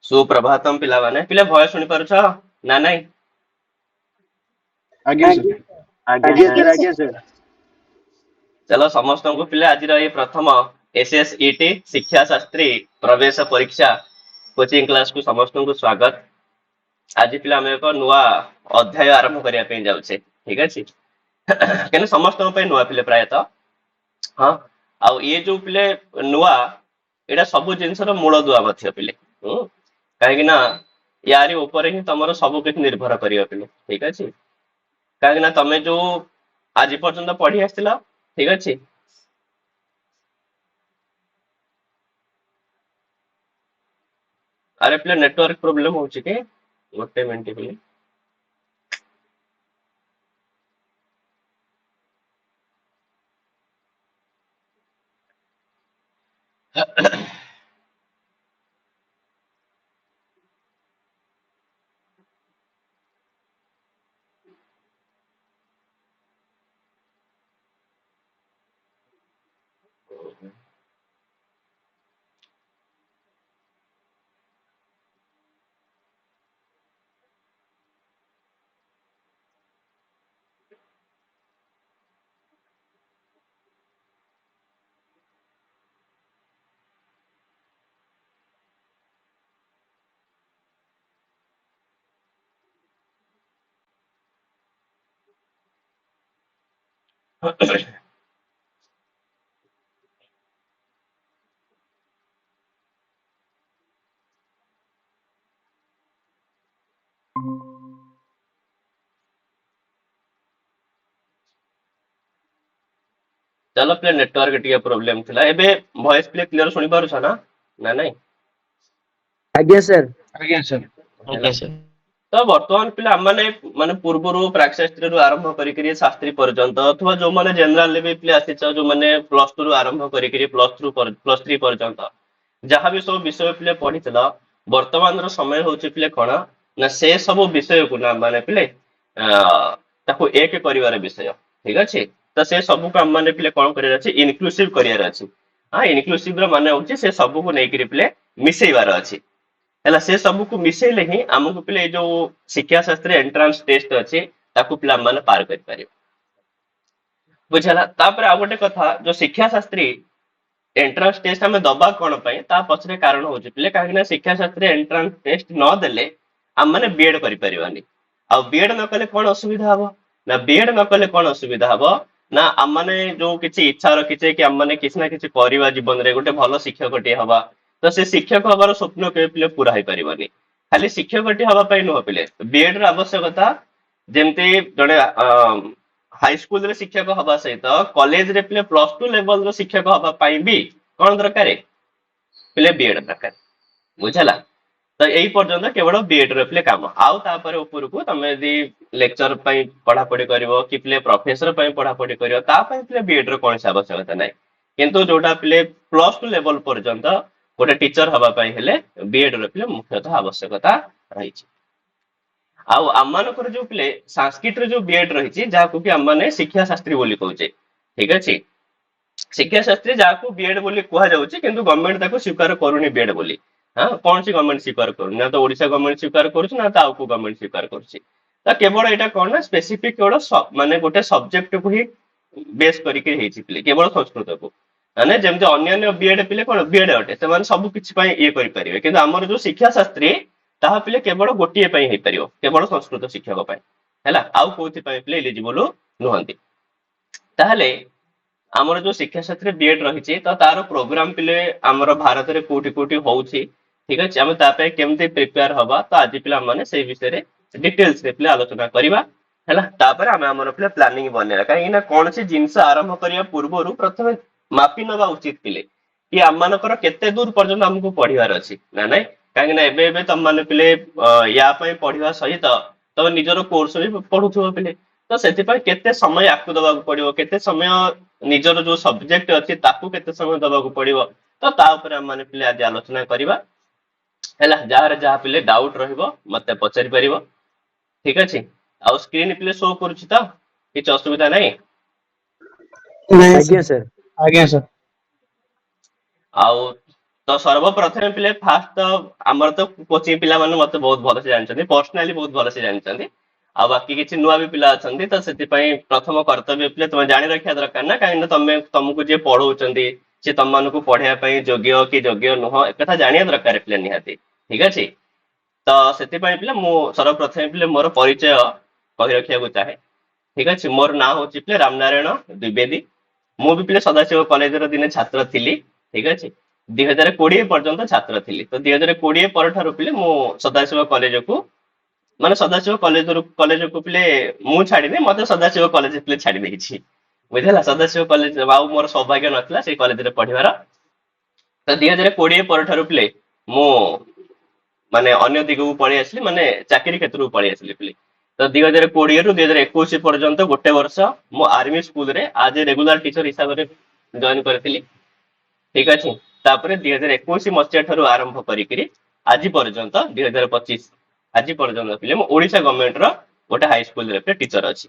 सुप्रभातम पिलावाने पिले भय सुनी पारुछ ना नहीं। आज्ञा सर। आज्ञा सर। चलो समस्त को पिले आज ये प्रथम एसएसईटी शिक्षा शास्त्री प्रवेश परीक्षा कोचिंग क्लास को समस्त को स्वागत। आज पिले आम एक नुआ अध्याय आरंभ करने जाऊे ठीक अच्छे क्या समस्त नुआ पिले प्रायतः हाँ आउ ये जो पिले नुआ एटा सब जिनसर मूल दुआ पिले कहीं यारी ऊपर ही तुम सब किछ निर्भर कर पिले ठीक अच्छे कहीं तमें जो आज पर्यंत पढ़ी आसला ठीक अच्छे अरे पिले नेटवर्क प्रोब्लेम हो गोटे मिनट पिले चलो प्ले नेटवर्क टी प्रोब्लेम थिला एबे वॉइस प्ले क्लियर सुनी पारुछ ना ना नहीं। आज्ञा सर। आज्ञा सर। ओके सर तो वर्तमान पिला माने माने पूर्वरु प्राकशास्त्री रु आरंभ करिकरी शास्त्री पर्यंत अथवा जो माने जनरल लेवल प्ले आसीच जो माने प्लस 2 रु आरंभ करिकरी प्लस 3 पर्यंत जहां भी सब विषय पिले पढितला वर्तमान रो समय होची पिले कोन ना से सब विषय को ना माने पिले ताको एक करिवार विषय ठीक अछि तो से सब को हम माने पिले कोन करियार अछि इनक्लूसिव करियार अछि हां इनक्लूसिव रो माने होची से सब को नै करी पिले मिसेइबार अछि है से सब को मिसेले ही आमको पिले जो शिक्षा शास्त्री एंट्रांस टेस्ट अच्छे ताकू पिला माने पार कर पारे बुझला तापर आ गोटे कथा जो शिक्षा शास्त्री एंट्रांस टेस्ट हमें दबा कोन पय ता पछरे कारण होची पिले काहे ना शिक्षा शास्त्री एंट्रांस टेस्ट न देले हम माने बीएड करि परिबानी आ बीएड न कले कोन असुविधा हबो ना बीएड न कले कोन असुविधा हबो ना हम माने जो किछि इच्छा रखिछे कि हम माने किछि ना किछि करिवा जीवन रे गोटे भलो शिक्षकटी हबा तो से शिक्षक हबार स्वप्न के पिले पूरा हो पारिबनी खाली शिक्षकटी हबा पय नुह पिले बीएड र आवश्यकता जेमते जड़े हाई स्कूल रे शिक्षक हबा सहित कॉलेज रे पिले प्लस 2 लेवल रो शिक्षक हबा पय भी कोन दरकार पिले बीएड दरकार बुझला तो यही पर्यंत केवल बीएड रो पिले काम आउ तापर ऊपर को तमे यदि लेक्चर पय पढ़ा पढ़ी करबो कि पिले प्रोफेसर पय पढ़ा पढ़ी करबो ता पय पिले बीएड रो कोन आवश्यकता नै किंतु जोटा पिले प्लस 2 लेवल पर्यंत गोटे टीचर हवा पाई हेले बीएड रो पिले मुख्यतः आवश्यकता रही आउ आमानकर जो पिले संस्कृत रे जो बीएड रही जाको कि आमाने शिक्षा शास्त्री बोली कहूचे ठीक अछि शिक्षा शास्त्री जाको बीएड बोली कहा जाउची किंतु गवर्नमेंट ताको स्वीकार करूनी बीएड बोली हां कौन सी गवर्नमेंट स्वीकार करू ना तो ओडिशा गवर्नमेंट स्वीकार करूछ ना तो आउको गवर्नमेंट स्वीकार करूची त केवल एटा कोन ना स्पेसिफिक केवल माने गोटे सब्जेक्ट को ही बेस करिके हेची पिले केवल संस्कृत को माने जेमते अन्य बीएड पिले कोन बीएड अटे से माने सब किछि पय ए करि परिबे किंतु हमर जो शिक्षा शास्त्री ताहा पिले केवल गोटिए पय हे परियो केवल संस्कृत शिक्षक पय हैला आउ कोथि पय पिले एलिजिबल नुहंती ताहले हमर जो शिक्षा शास्त्री बीएड रहिछि त तार प्रोग्राम पिले हमर भारत रे कोटि कोटि होउछि ठीक अछि हम ता पय केमते प्रिपेयर हबा त आज पिला माने सेही विषय रे डिटेल्स रे पिले आलोचना करिबा हैला तापर हम हमर पिले प्लानिंग बनेला काहे ना कोन से जिंस आरंभ करिया पूर्वरु प्रथमे मापी नवा उचित पिले कि आम मानकर केते दूर पर्यंत हमको पढ़िबार अछि ना नै काहे ना एबे एबे तम माने पिले या पय पढ़िबा सहित तब निजरो कोर्स भी पढुथुबो पिले तो सेति पय केते समय आकु दबा पड़िबो केते समय निजरो जो सब्जेक्ट अछि ताकू केते समय दबा पड़िबो तो ता ऊपर हम माने पिले आज आलोचना करिबा हैला जहार जहा पिले डाउट रहइबो मते पचारि परिबो ठीक अछि आ स्क्रीन पिले शो करूछि त किछ असुविधा नै आज्ञा सर। आज्ञा सर। आउ तो सर्वप्रथम पिले फास्ट तो आमर तो कोचिंग पिला माने मते बहुत भलसे जानछन्ती पर्सनली बहुत भलसे जानछन्ती आ बाकी किछि नुआ भी पिला अछन्ती तो सेति पई प्रथम कर्तव्य पिले तुम जानि रखिया दरकार ना काहे ना तुमको जे पढौचन्ती से तम मानको पढिया पई योग्य कि योग्य नुह एक कथा जानिया दरकार पिले निहाती ठीक अछि तो सेति पई पिले मु सर्वप्रथम पिले मोर परिचय कहि रखिया को चाहे ठीक अछि मोर नाम होछि पिले रामनारायण द्विवेदी मु भी पिले सदाशिव कॉलेज रो दिने छात्र थिली ठीक अछि 2020 पर्यंत छात्र थिली तो 2020 पर ठारू पिले मु सदाशिव कॉलेज को माने सदाशिव कॉलेज को पिले मु छाडी दे मते सदाशिव कॉलेज पिले छाडी देछि बुझला सदाशिव कॉलेज बाउ मोर सौभाग्य नथला से कॉलेज रे पढिवार तो 2020 पर ठारू पिले मु माने अन्य दिगକୁ पळी आसली माने चाकरी क्षेत्र को पळी आसली पिले तो 2020 रु 2021 पर्यंत गोटे वर्ष मु आर्मी स्कूल रे आज ए रेगुलर टीचर हिसाब रे जॉइन करथिली ठीक अछि तापरे 2021 मसिया ठारू आरंभ करिकरी आज पर्यंत 2025 आज पर्यंत पिले मु ओडिसा गवर्नमेंट रो गोटे हाई स्कूल रे टीचर अछि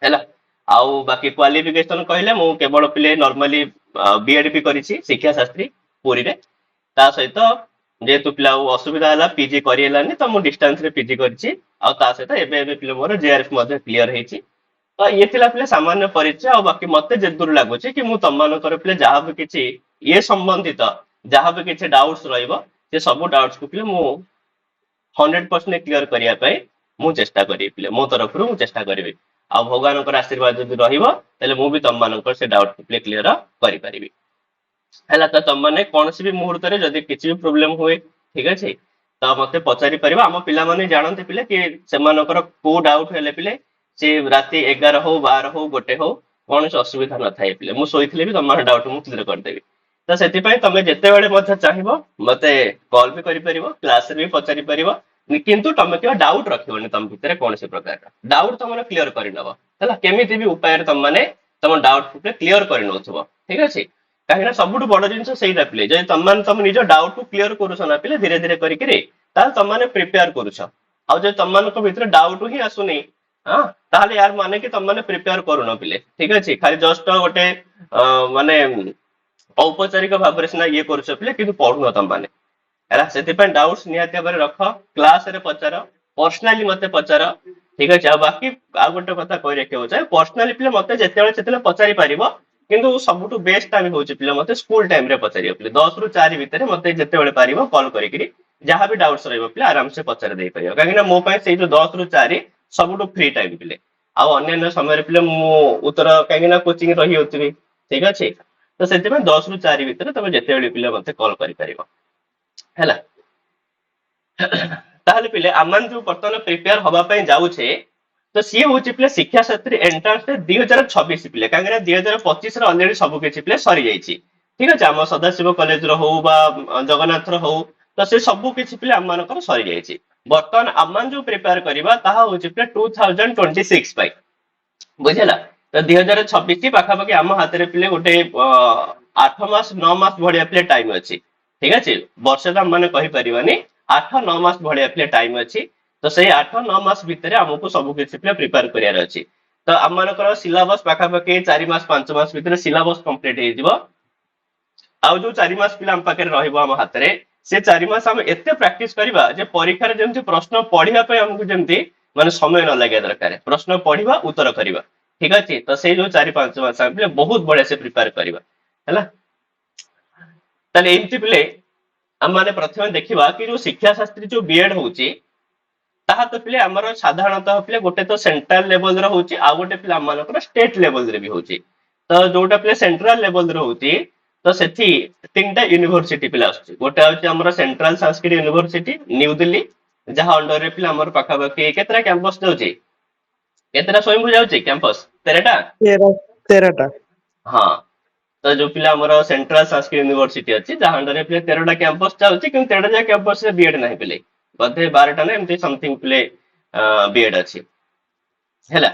हैला आउ बाकी क्वालिफिकेशन कहले मु केवल पिले नॉर्मली बीएड भी करिछि शिक्षा शास्त्री पुरी रे ता सहित जेतु पिला असुविधा हला पीजी करियलानी तो मु डिस्टेंस रे पीजी करछि आ ता सहित एबे एबे पिले मोर जेआरएफ मध्ये क्लियर हेछि तो ये थिला पिले सामान्य परिचय आ बाकी मते जे दूर लागुछि कि मु तम्मान कर पिले जहा भी किछि ये संबंधित जहा भी किछि डाउट्स रहइबो से सब डाउट्स को पिले मु 100% क्लियर करिया पय मु चेष्टा करी पिले मो तरफ रु मु चेष्टा करबी आ भगवान कर आशीर्वाद जदि रहिबो तले मु भी तम्मान कर से डाउट को पिले क्लियर करि परिबी हैला तो तुम माने कोनसी भी मुहूर्त रे जदि किछि भी प्रॉब्लम हुए ठीक अछि तो मते पचारि परिबा हम पिला माने जानते पिले कि सेमानकर को डाउट हेले पिले से राती 11 हो 12 हो गोटे हो कौन असुविधा न थाए पिले मु सोइथिले भी तमार डाउट मु क्लियर कर देबी तो सेति पई तमे जते बेले मध्ये चाहिबो मते कॉल भी करि परिबो क्लास रे भी पचारि परिबो किंतु तमे के डाउट रखिबोनी तम भितरे कौन से प्रकार डाउट तमने क्लियर करि नबो हला केमिति भी उपाय तम माने तम डाउट को क्लियर करि नथबो ठीक अछि काहेना सबुठु बड़ जिंस सेइटा पिले जे तम निज डाउट को क्लियर करूछ ना पिले धीरे धीरे करि करी ता तम माने प्रिपेयर करूछ आ जे तम मान को भितरे डाउट ही आसुनी हां ताले यार माने कि तम माने प्रिपेयर करू न पिले ठीक अछि खाली जस्ट गोटे माने औपचारिक भाबरे सिना ये करूछ पिले किंतु पढु न तम माने एरा सेति पे डाउट्स निहाते बारे रख क्लास रे पचार पर्सनली मते पचार ठीक अछि आ बाकी आ गोटे कथा कहि रखियो छै पर्सनली पिले मते जेतेले पचारि परिबो किंतु सबुठु बेस्ट टाइम होउछि पिले मते स्कूल टाइम रे पचारियो पिले 10 रु 4 भितरे मते जेतेबेले पारिबो कॉल करिकरी जहा भी डाउट्स रहइबो पिले आराम से पचारि देई परियो काहेना मो पय सेइ जो 10 रु 4 सबुठु फ्री टाइम पिले आ अन्य समय पिले मु उत्तर काहेना कोचिंग रही होतबी ठीक अछि तो सेति में 10 रु 4 भितरे तमे जेतेबेले पिले मते कॉल करि परिबो हैला ताहले पिले आमान जो वर्तमान प्रिपेयर होबा पय जाउ छे तो सी होची पिले शिक्षा शास्त्री एंट्रांस 2026 पिले कांगना 2025 रे ऑलरेडी सब किछि पिले सरी जाईछि ठीक अछि हम सदाशिव कॉलेज रो हो बा जगन्नाथ रो हो तो से सब किछि पिले हम मानकर सरी जाईछि वर्तमान आमान जो प्रिपेयर करबा ताहा होची पिले 2026 पाई बुझला तो 2026 पाखा पाखी हम हाथ रे पिले गोटे 8 मास 9 मास भड़िया पिले टाइम अछि ठीक अछि वर्ष हम माने कहि परिबानी 8 9 मास भड़िया पिले टाइम अछि तो से 8 9 मास भितरे हमको सब किछि पिले प्रिपेयर करियार अछि तो हम मानकर सिलेबस पाखा पाखी 4 मास 5 मास भितरे सिलेबस कंप्लीट हे जिवो आ जो 4 मास पिला हम पाखे रहइबो हम हाथ रे से 4 मास हम एते प्रैक्टिस करबा जे परीक्षा रे जेमति प्रश्न पढिया पे हमको जेमति माने समय न लागे दरकार प्रश्न पढिबा उत्तर करबा ठीक अछि तो से जो 4 5 मास हम पिले बहुत बढिया से प्रिपेयर करबा हैला तले एमति पिले हम माने प्रथम देखिबा कि जो शिक्षा शास्त्री जो बीएड होउची ताहा तो पिले हमर साधारणतः पिले गोटे तो सेंट्रल लेवल रे होउची आ गोटे पिले हमनकर स्टेट लेवल रे भी होउची तो जोटा पिले सेंट्रल लेवल रे होउची तो सेठी तीनटा यूनिवर्सिटी पिले आछी गोटे होउची हमर central Sanskrit university new Delhi जहा अंडर रे पिले हमर पाखा पाखी केतरा कैंपस जाउची केतरा स्वयं जाउची कैंपस 13टा हां तो जो पिला हमर सेंट्रल संस्कृत यूनिवर्सिटी अछि जहा अंडर रे पिले 13टा कैंपस जाउची कि 13टा कैंपस रे बीएड नाही पिले बधे 12टा ने एमती समथिंग प्ले बीएड अछि हैला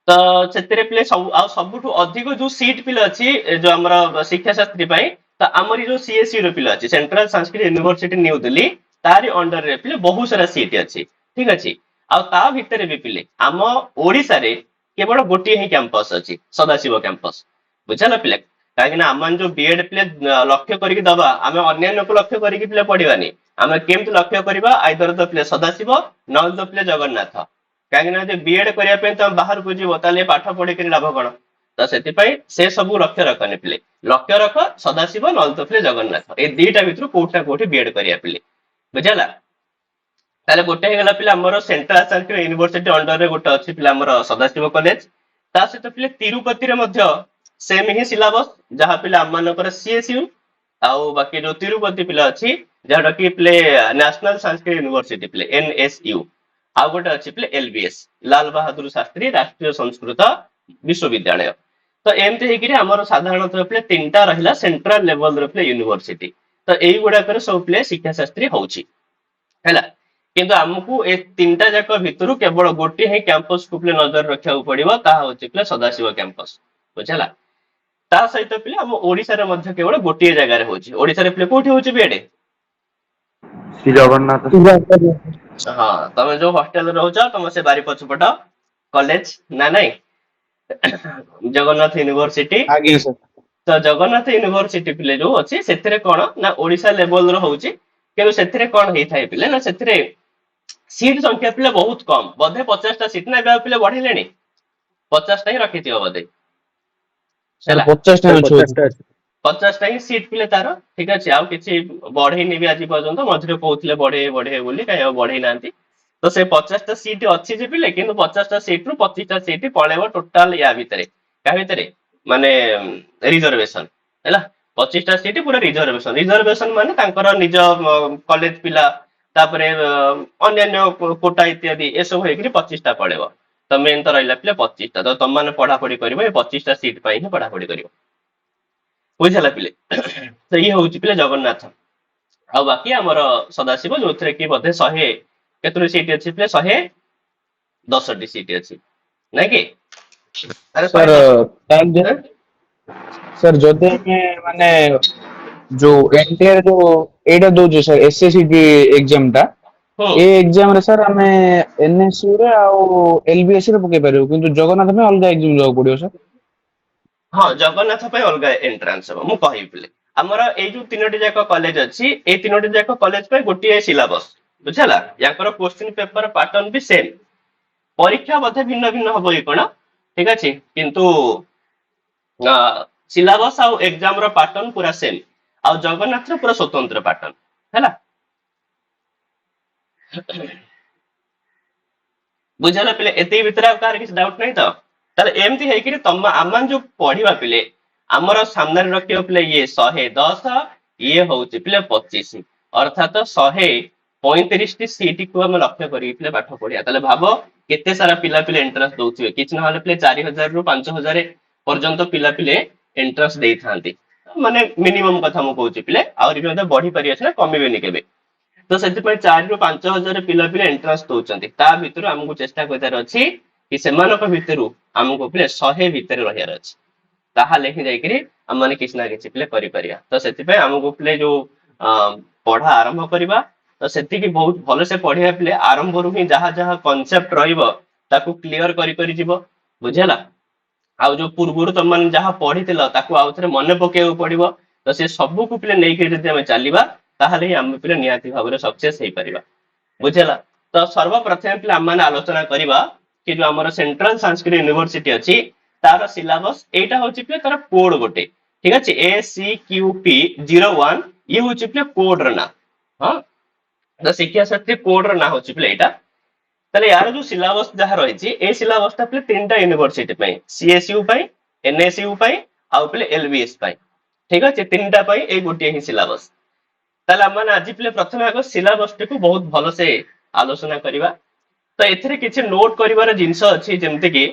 तो सेतरे प्ले सब आ सबुठु अधिक जो सीट पिले अछि जो हमर शिक्षा शास्त्री पई तो हमरी जो सीएससी रो पिले अछि central Sanskrit university new Delhi तारी अंडर रे पिले बहुत सारा सीट अछि ठीक अछि आ ता भितरे भी पिले हम ओडिसा रे केवल गोटी ही कैंपस अछि सदाशिव कैंपस बुझला पिले कहीं आम जो बीएड प्ले लक्ष्य करके दबा आम अन्य को लक्ष्य करके प्ले पढ़ानी आम केमती लक्ष्य करवा आइदर द प्ले सदाशिव नल द प्ले जगन्नाथ कहीं बीएड करने तुम बाहर को जीव ताले पाठ पढ़ी लाभ कौन तो से सब लक्ष्य रखनी प्ले लक्ष्य रख सदाशिव नल द प्ले जगन्नाथ ये दीटा भितर कोटा कोठी बीएड करिया प्ले बुझला ताले गोटे हेगला पिला हमर सेंट्रल संस्कृत यूनिवर्सिटी अंडर रे गोटे अछि पिला हमर सदाशिव कॉलेज ता सहित पिले तिरुपति रे मध्य सेम ही सिलेबस जहा पिला हम मानकर सीएसयू आउ बाकी जो तिरुपति पिला अछि जहाडा कि पिले नेशनल संस्कृत यूनिवर्सिटी पिले एनएसयू आउ गोटे अछि पिले एलबीएस लाल बहादुर शास्त्री राष्ट्रीय संस्कृत विश्वविद्यालय तो एमते हेकि हमर साधारणतः पिले तीनटा रहिला सेंट्रल लेवल रे पिले यूनिवर्सिटी तो एई गुडा करे सब पिले शिक्षा शास्त्री होउची हैला किंतु आमको ए तीनटा जाक भितर केवल गोटे ही कैंपस को नजर रखा पड़ो ता हूँ सदाशिव कैंपस बुझला ता सहित पिले हम ओडिसा रे मध्य केवल गोटे जगह रे होची ओडिसा रे पिले कोठी होची बीएड श्री जगन्नाथ हां तमे जो हॉस्टल रहउछ तमे से बारी पछपट कॉलेज ना नहीं जगन्नाथ यूनिवर्सिटी आगे सर तो जगन्नाथ यूनिवर्सिटी पिले जो अछि सेथिरे कोन ना ओडिसा लेवल रो होची केनो सेथिरे कोन हेइ थाइ पिले ना सेथिरे सीट संख्या पिले बहुत कम बधे 50टा सीट ना बे पिले बढ़िलेनी 50टा ही रखिथियो बधे सर 50 टा अछि 50टा ही सीट पिले तारो ठीक अछि आउ किछि बढ़ेनी भी आज पर्यंत मझरे कहउथिले बढ़े बढ़े बोली काहे बढ़े नांती तो से 50टा सीट अछि जे पिले किंतु 50टा सीट रु 25टा सीट पळेबो टोटल या भितरे का भितरे माने रिजर्वेशन हैला 25टा सीट पूरा रिजर्वेशन रिजर्वेशन माने तांकर निज कॉलेज पिला तापरे अन्य कोटा इत्यादि ए सब हेकरी 25टा पड़ेबो तो मेन तो रहिला पिले 25टा तो तुम माने पढ़ा पढ़ी करिवो ए 25टा सीट पई ही पढ़ा पढ़ी करिवो बुझला पिले तो ये होउची पिले जगन्नाथ आ बाकी हमर सदाशिव जोथरे की बधे 100 केतरी सीट अछि पिले 110 टी सीट अछि नै कि अरे सर सर जदे में माने जो एनटीआर जो एटा दो जो सर एसएससी एग्जाम टा ए एग्जाम रे सर हमें एनएसयू रे आ एलबीएस रे पके पारियो किंतु जगन्नाथ में अलग एग्जाम जाओ पड़ियो सर हाँ जगन्नाथ पे अलग एंट्रांस हम मु कहि पिले हमर ए जो तीनोटी जाक कॉलेज अछि ए तीनोटी जाक कॉलेज पे गोटे सिलेबस बुझला याकर क्वेश्चन पेपर पैटर्न भी सेम परीक्षा बधे भिन्न भिन्न हबो ई कोन ठीक अछि किंतु सिलेबस आ एग्जाम रो पैटर्न पूरा सेम आ जगन्नाथ रो पूरा स्वतंत्र पैटर्न हैला बुझला पिले एते भीतर कार किछ डाउट नहीं तो ताले एमती है कि तम आमन जो पढ़िबा पिले हमर सामने रखियो पिले ये 110 ये होउची पिले 25 अर्थात 135 टी सीट को हम लक्ष्य करी पिले पाठ पढ़िया ताले भाबो केते सारा पिला पिले एंट्रेंस दोउथिबे किछ न हले पिले 4000 रु 5000 पर्यंत पिला पिले एंट्रेंस देई थांती माने मिनिमम कथा मु कहूची पिले और भी बढ़ी पारि अछि ना कमिबेनी केबे तो से 4 रु 5000 पिला पिले एंट्रेंस दोउचंती ता भितर हमकु चेष्टा करतार अछि कि सेमानक भितरु हमको पिले 100 भितर रहियार अछि ताहाले ही जाई करी हम माने किछ ना किछ पिले करि परिया तो सेति पे हमको पिले जो पढ़ा आरंभ करिबा तो सेति की बहुत भलो से पढ़िया पिले आरंभ रु ही जहा जहा कांसेप्ट रहिबो ताकू क्लियर करि करि जिवो बुझेला आ जो पूर्वरु तुम मन जहा पढ़ितिलो ताकू आउथरे मने पकेउ पड़िबो तो से सब को पिले नै के जदि हम चालिबा ताहाले हम पिले नियाति भाबरे सक्सेस हेई परिबा बुझेला तो सर्वप्रथम पिले हम माने आलोचना करिबा कि जो हमर सेंट्रल संस्कृत यूनिवर्सिटी अछि तार सिलेबस एटा होछि पे तार कोड गोटे ठीक अछि ACQP 01 ये होछि पे कोड र ना हां तो शिक्षा शास्त्री कोड र ना होछि पे एटा तले यार जो सिलेबस जहा रहि छि ए सिलेबस ता पे तीनटा यूनिवर्सिटी पई CSU पई NSU पई आ पे LBS पई ठीक अछि तीनटा पई ए गोटे ही सिलेबस तले हम आज पे प्रथम आगो सिलेबस को बहुत भलो से आलोचना करिबा तो एथिरे किछि नोट करिवार जिंस अछि जेमते कि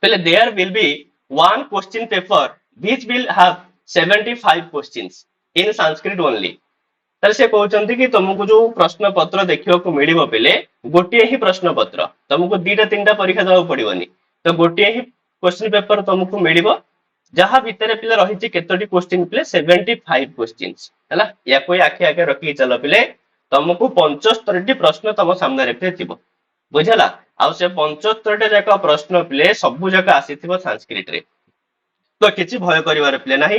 पहले there will be one question paper which will have 75 questions in Sanskrit only तर से कहउचंती कि तुमको जो प्रश्न पत्र देखियो को मिलिबो पहले गोटे ही प्रश्न पत्र तुमको दीटा तीनटा परीक्षा देबो पड़िबोनी तो गोटे ही क्वेश्चन पेपर तुमको मिलिबो जहा भितरे पिले रहि छि केतोटी क्वेश्चन पिले 75 क्वेश्चंस हैला या कोई आखि आगे रखि चलो पिले तुमको 75 टी प्रश्न तम सामने रे थिबो बुझला आ से 75 टा जाक प्रश्न पिले सब जाक आसीथिबो संस्कृत रे तो किसी भय करिवार पिले नाही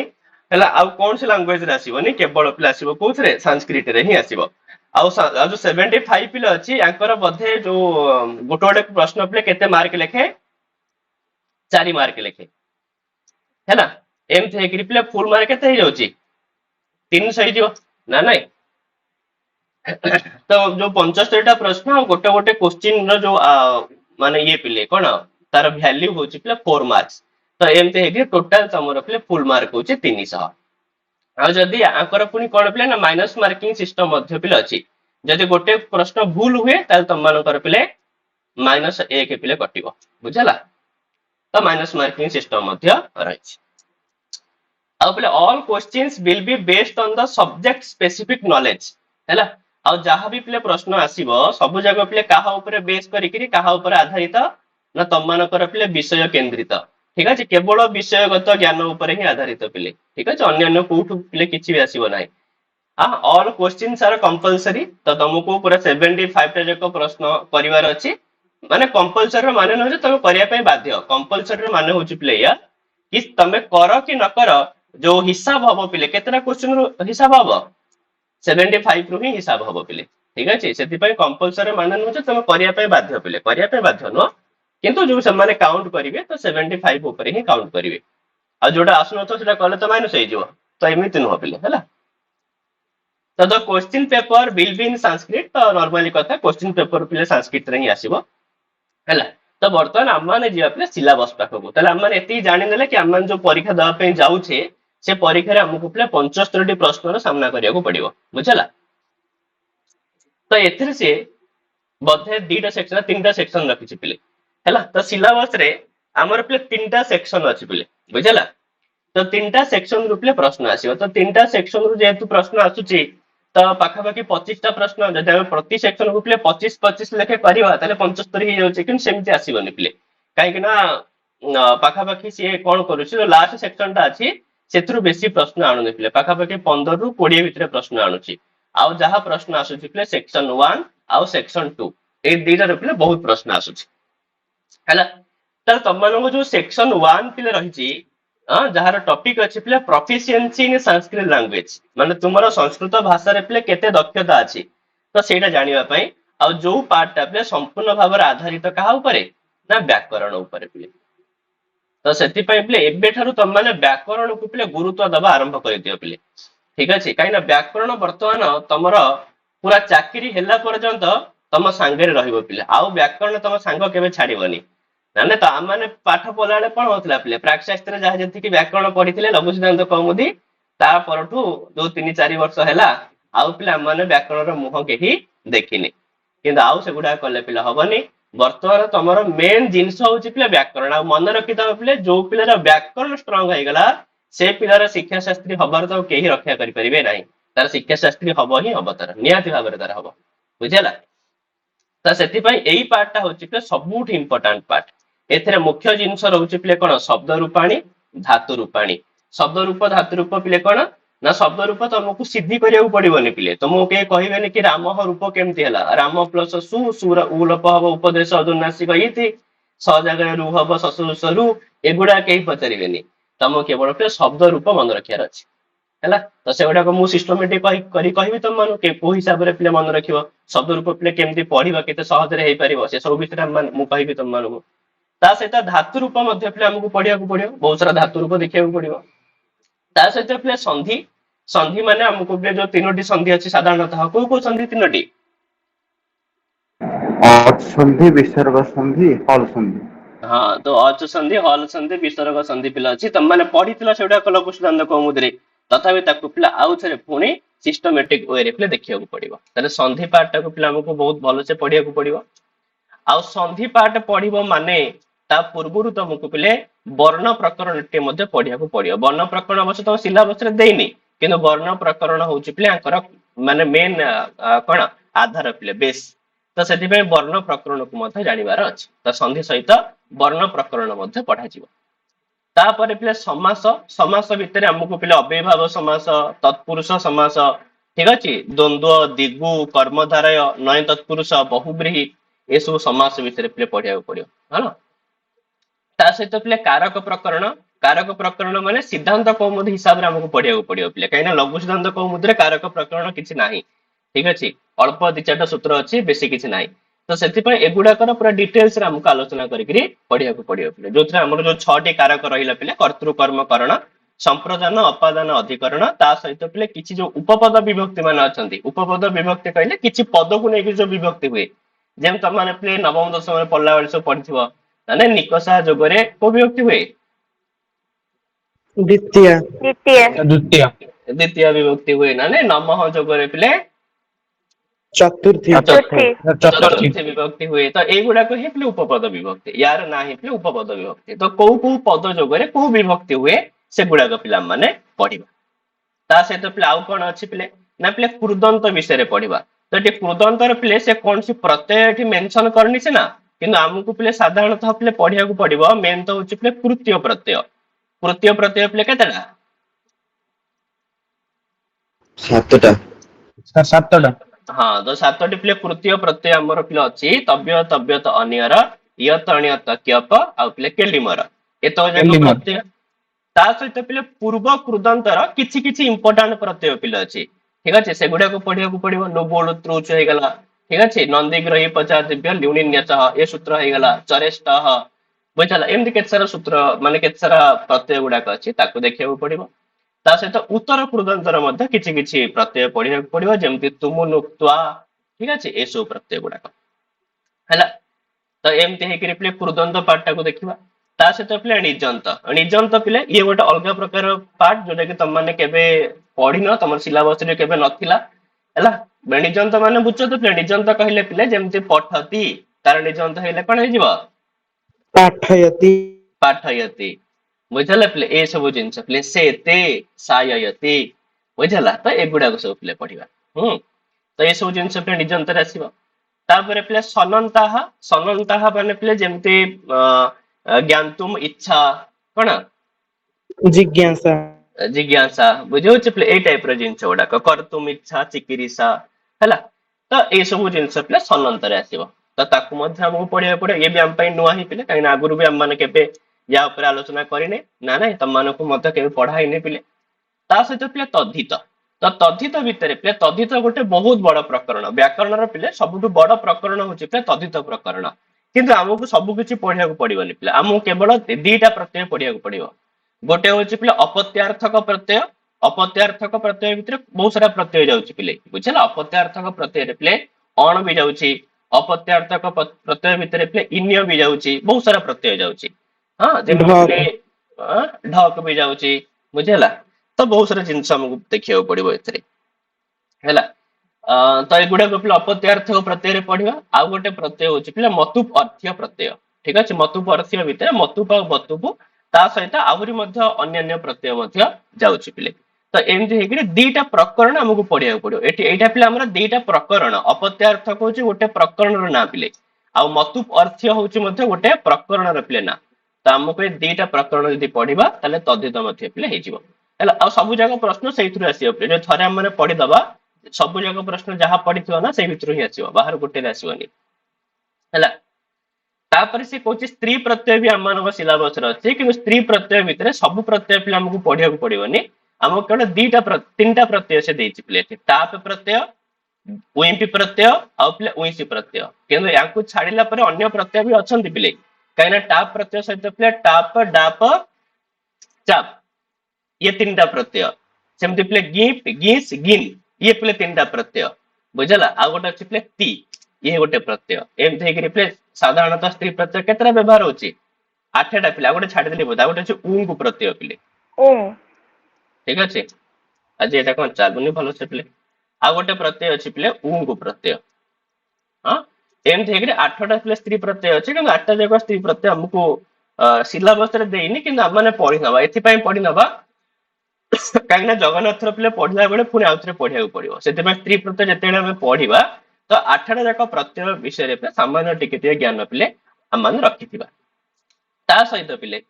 हैला आउ कौन से लैंग्वेज रे आसीबनी केवल पिले आसीबो कोथरे संस्कृत रे ही आसीबो आउ जो 75 पिले अछि यांकर बधे जो गोटे गोटे प्रश्न पिले केते मार्क लेखे 4 मार्क लेखे हैला एमथे हेकरी पिले फुल मार्क केते हे जाउची 300 हे जिवो ना नाही तो जो 75 टा प्रश्न और गोटे गोटे क्वेश्चन रो जो माने ये पिले कोन तार वैल्यू होची पिले 4 मार्क्स तो एमते हेकरी टोटल तमरो पिले फुल मार्क होची 300 आ जदी आकर पुनी कोन पिले ना माइनस मार्किंग सिस्टम मध्य पिले अछि जदी गोटे प्रश्न भूल हुए ताल तमनकर पिले -1 पिले कटिबो बुझला तो माइनस मार्किंग सिस्टम मध्य रहिछि आ पिले all questions will be based on the subject specific knowledge हैला आ जहां भी पिले प्रश्न आसीबो सब जगह पिले काहा ऊपर बेस करिकरी काहा ऊपर आधारित ना तमनकर पिले विषय केंद्रित ठीक अछि केवल विषयगत ज्ञान ऊपर ही आधारित पिले ठीक अछि अन्य अन्य कोठु पिले किछि भी आसीबो नाही ऑल क्वेश्चंस आर कंपलसरी तो तुमको पूरा 75 टा जक प्रश्न करिवार अछि माने कंपलसरी माने न जे तुम करिया पय बाध्य कंपलसरी माने होछि पिले या कि तमे करो कि न करो जो हिसाब हबो पिले केतना क्वेश्चन रो हिसाब हबो 75 रु ही हिसाब हबो पिले ठीक अछि सेति पय कंपलसरी माने न जे तुम करिया पय बाध्य पिले करिया पय बाध्य न किंतु जो से माने काउंट करिवे तो 75 ऊपर ही काउंट करिवे आ जोटा आसु न तो सेटा कहले तो माइनस होई जिवो तो एमिति न हो पिले हला तो the question paper will be in Sanskrit तो नॉर्मली कथा क्वेश्चन पेपर पिले संस्कृत रे ही आसीबो हला तो वर्तमान हम माने जिया पिले सिलेबस पाखो तले हम माने एती जानि नेले कि हम जो परीक्षा दवा पे जाउछे से परीक्षा रे हमकु पिले 75 टी प्रश्न रो सामना करिया को पड़िबो बुझला तो एथिरे से बधे 2टा सेक्शन 3टा सेक्शन रखिछि पिले हला तो सिलेबस रे हमर पिले 3टा सेक्शन अछि पिले बुझला तो 3टा सेक्शन रु पिले प्रश्न आसीबो तो 3टा सेक्शन रु जेतु प्रश्न आसुची तो पाखा पाखी 25 टा प्रश्न जदि हम प्रति सेक्शन को पिले 25 25 लेखे करबा ताले 75 ही जाउची कि सेमति आसीबोनी पिले काहे कि ना पाखा पाखी से कोन करूची जो लास्ट सेक्शन टा अछि सेथरु बेसी प्रश्न आनु पिले पाखा पाखी 15 रु 20 भितरे प्रश्न आनुची आउ जहा प्रश्न आसुची पिले सेक्शन 1 आउ सेक्शन 2 ए दुईटा रे पिले बहुत प्रश्न आसुची हला त तमनको जो सेक्शन 1 पिले रहिची जहार टॉपिक अछि पिले प्रोफिशिएंसी इन संस्कृत लैंग्वेज माने तुमरो संस्कृत भाषा रे पिले केते दक्षता अछि तो सेटा जानिबा पई आ जो पार्ट पिले संपूर्ण भाबर आधारित कहा ऊपर ना व्याकरण ऊपर पिले तो सेति पई पिले एबे ठारू तम माने व्याकरण को पिले गुरुत्व दबा आरंभ कर दियो पिले ठीक अछि काई ना व्याकरण वर्तमान तमरो पूरा चाकरी हेला पर्यंत तम संगे रहिबो पिले आ व्याकरण तम संग केबे छाडिबनी ना तो आम मैंने पाठ पढ़ा बेले कौन होता पिले प्राकशास्त्र जहाँ जी व्याकरण पढ़ी लघु सिद्धांत कौमुदी तापरठू जो 3-4 वर्ष है आउ पिले आम मैंने व्याकरण मुह कहीं देखिनी कि आउ से गुड़ा कले पिले हबनी बर्तमान तुम मेन जिनस हूँ पिले व्याकरण आ मन रखी पिले जो पिलार व्याकरण स्ट्रंग होगा से पिलार शिक्षा शास्त्री हबार तो कहीं रक्षा करें ना तार शिक्षा शास्त्री हम ही हम तार निहाती भाव तार हम बुझेगा तो से पार्टा हूँ सबुठ इंपोर्टाट पार्ट एथिरे मुख्य जिनस रोचे पिले कोन शब्द रूपाणी धातु रूपाणी शब्द रूप धातु रूप पिले कोन ना शब्द रूप तुमको सिद्धि करिया पड़िबोनी पिले तुमको के कहबेनी कि राम रूप केमती हला राम प्लस सु सुर उलप हब उपदेश अदुनासिक इति स जगह रु हब ससु सरु एगुडा केही पचारिबेनी तुमको केवल पिले शब्द रूप मन रखियार अछि हला तो सेगुडा को मु सिस्टमेटिक कहबी तुम मानु के को हिसाब रे पिले मन रखिबो शब्द रूप पिले केमती पढिबा केते सहज रे हेई परिबो से सब भितर मु कहबी तुम मानु ता सहित धातु रूप मध्य पिले हमको पढ़िया को पड़ियो बहुत सारा धातु रूप देखिया पड़ियो ता सहित पिले संधि संधि माने हमको पिले जो 3टी संधि अछि साधारणतः को संधि 3टी अच संधि विसर्ग संधि हल संधि हां तो अच संधि हल संधि विसर्ग संधि पिले अछि त माने पढितला सेडा कल पुस्तकांत कौमुदी तथापि ताकू पिले आउ थरे पुणी सिस्टमेटिक वे रे पिले देखिया को पड़ियो ताले संधि पार्ट को पिले हमको बहुत भलो से पढ़िया को पड़ियो आ संधि पार्ट पढ़िबो माने ता पूर्वरु तुमको पिले वर्ण प्रकरण टे मध्ये पढ़िया को पड़ियो वर्ण प्रकरण अवश्य तो सिलेबस रे देइनी किंतु वर्ण प्रकरण होउची पिले आंकर माने मेन कोन आधार पिले बेस तो सेति पे वर्ण प्रकरण को मध्ये जानिबार अछि तो संधि सहित वर्ण प्रकरण मध्ये पढ़ा जिवो तापर पिले समास समास भितरे हमको पिले अव्ययभाव समास तत्पुरुष समास ठीक अछि द्वंद्व दिगु कर्मधारय नय तत्पुरुष बहुब्रीहि ए सब समास भितरे पिले पढ़िया को पड़ियो हां ता सहित पिले कारक प्रकरण कारक प्रकरण माने सिद्धांत कौमुदी हिसाब रे हमको पढ़िया पड़ियो पिले कहीं लघु सिद्धांत कौमुदी रे कारक प्रकरण किछि नाही ठीक अछि अल्प दि चारटा सूत्र अछि बेसी किछि नाही तो सेति पय एगुडाकर पूरा डिटेल्स रे हमको आलोचना करिकरी पढ़िया पड़ियो पिले जोथरे हमर जो 6 टी कारक रहिला पिले कर्तृ कर्म करण संप्रदान अपादान अधिकरण ता सहित पिले किछि जो उपपद विभक्ति मान अछंती उपपद विभक्ति कहले किछि पद को नेकी जो विभक्ति हुए जेम त माने पिले नवम दशम रे पढ़ला बेले सब पढ़िथिबो माने निकषा जोगरे को विभक्ति हुए द्वितीय द्वितीय द्वितीय द्वितीय विभक्ति हुए ना नमः जोगरे पिले चतुर्थी चतुर्थी चतुर्थी चतुर्थी विभक्ति हुए तो एगुड़ाक ही पिले उपपद विभक्ति यार ना ही पिले उपपद विभक्ति तो कोउ कोउ पद जोगरे कोउ विभक्ति हुए से गुड़ाक पिला माने पढ़िबा ता सहित पिले आउ कोन अछि पिले ना पिले कृदंत विषय रे पढ़िबा तो ये कृदंत रे पिले से कोन सी प्रत्यय एठी मेंशन करनी से ना किंतु हमकु पिले साधारणतः पिले पढ़िया को पड़िबो मेन तो होछि पिले कृत्य प्रत्यय पिले केतेटा सातटा सर सातटा हाँ तो सातटी पिले कृत्य प्रत्यय हमर पिले अछि तव्य तव्यत अनियर यत अनियत क्यप आ पिले केलिमर एतो जक केलिमर। प्रत्यय ता सहित पिले पूर्व कृदंतर किछि किछि इंपोर्टेंट प्रत्यय पिले अछि ठीक अछि सेगुडा को पढ़िया को पड़िबो लोबोल त्रुच हे गला ठीक अछि नंदीग्रही पचार दिव्य ल्युनिन्यचः ए सूत्र हे गला चरेष्टः बुझला एमति केत सारा सूत्र माने केत सारा प्रत्यय गुडा अछि ताको देखिया को पड़िबो ता सहित उत्तर कृदंतर मध्य किछि किछि प्रत्यय पढ़िया को पड़िबो जेमति तुमु नुक्त्वा ठीक अछि ए सब प्रत्यय गुडा हैला तो एमति हे कि पिले कृदंत पार्ट को देखिबा ता सहित पिले निजंत पिले ये गोटे अलग प्रकार पार्ट जोटा कि तुम माने केबे पढ़िन तमर सिलेबस रे केबे नथिला हैला निजंत माने बुझछ तो पिले निजंत कहले पिले जेमति पठती तार निजंत हेले कोन हे जिवो पाठयति पाठयति बुझला पिले ए सब जिंस पिले सेते साययति बुझला तो एगुडा को सब पिले पढ़िबा तो ए सब जिंस पिले निजंत रे आसीबो तापर पिले सनंताहा माने पिले जेमति ज्ञानतुम इच्छा कोन जिज्ञासा जिज्ञासा बुझो पिले ए टाइप रो जिंस गुडा करतुम इच्छा चिकिरिसा हैला तो ए सब जिंस पिले सनंत रे आसीबो तो ताकू मध्य हमको पढ़िया पड़े ये भी हम पई नुआ ही पिले काई आगुरु भी हम माने केबे या ऊपर आलोचना करिने ना ना तम मानको मध्य केबे पढ़ाई नै पिले ता सहित पिले तद्धित तो तद्धित भितर पिले तद्धित गोटे बहुत बड़ प्रकरण व्याकरण रो पिले सबुठु बड़ प्रकरण होछि पिले तद्धित प्रकरण किंतु हमको सब किछि पढ़िया को पड़िबोनी पिले हमको केवल दीटा प्रत्यय पढ़िया को पड़िबो गोटे होछि पिले अपत्यार्थक प्रत्यय भितर बहुत सारा प्रत्यय जाउछि पिले बुझला अपत्यार्थक प्रत्यय रे पिले अण भी जाउछि अपत्यार्थक प्रत्यय भितर पिले इन्य भी जाउछि बहुत सारा प्रत्यय जाउछि हां जेमति पिले ढक भी जाउछि बुझला तो बहुत सारा जिंस हमको देखियो पड़िबो एथरे हैला तो एगुडा को पिले अपत्यार्थक प्रत्यय रे पढ़िबा आ गोटे प्रत्यय होछि पिले मतुप अर्थ्य प्रत्यय ठीक अछि मतुप अर्थ्य भितर मतुप आ बतुप ता सहित आहुरी मध्य अन्य प्रत्यय मध्य जाउछि पिले तो एमति हेकि दीटा प्रकरण हमको पढ़िया पड़ियो एठी एटा पिले हमरा दीटा प्रकरण अपत्यार्थक होछि गोटे प्रकरण रो ना पिले आ मतुप अर्थ्य होछि मध्य गोटे प्रकरण रो पिले ना तो हमको ए दीटा प्रकरण यदि पढ़िबा ताले तद्धित मध्य पिले हे जिवो हैला आ सब जगह प्रश्न सेहिथुर आसीयो पिले जो थरे हम माने पढ़ि दबा सब जगह प्रश्न जहां पढ़िथियो ना सेहि भितरु ही आसीयो बाहर गोटे रे आसीयोनी हैला तापर से कहछि स्त्री प्रत्यय भी हमनको सिलेबस रे अछि कि स्त्री प्रत्यय भितर सब प्रत्यय पिले हमको पढ़िया को पड़िबोनी हमको केवल तीनटा प्रत्यय से देछि पिले ताप प्रत्यय उइपि प्रत्यय आ पिले उइसी प्रत्यय किंतु याकु छाडिला परे अन्य प्रत्यय भी अछंती पिले काइना टाप प्रत्यय सहित पिले टाप डाप चाप ये तीनटा प्रत्यय सेमति पिले गिप गिस गिन ये पिले तीनटा प्रत्यय बुझला आ गोटे अछि पिले ती ये गोटे प्रत्यय एमते हेकि पिले साधारणतः स्त्री प्रत्यय केतरा व्यवहार होछि 8टा पिले आ गोटे छाडी देली बोदा गोटे अछि ऊ को प्रत्यय पिले ओ ठीक अछि आज एटा कोन चालुनी भलो से पिले आ गोटे प्रत्यय अछि पिले ऊ को प्रत्यय हां एमते हेकि 8टा पिले स्त्री प्रत्यय अछि कि 8टा जगह स्त्री प्रत्यय हमको सिलेबस रे देइनी कि माने पढि नबा एथि पई पढि नबा काइना जगन्नाथ पिले पढ़िला बेले पुणी आउथरे पढ़िया को पड़िबो सेते में स्त्री प्रत्यय जेतेले हम पढ़िबा तो 8टा जाक प्रत्यय विषय रे सामान्य टिके ज्ञान पिले हम मान रखिथिबा ता सहित पिले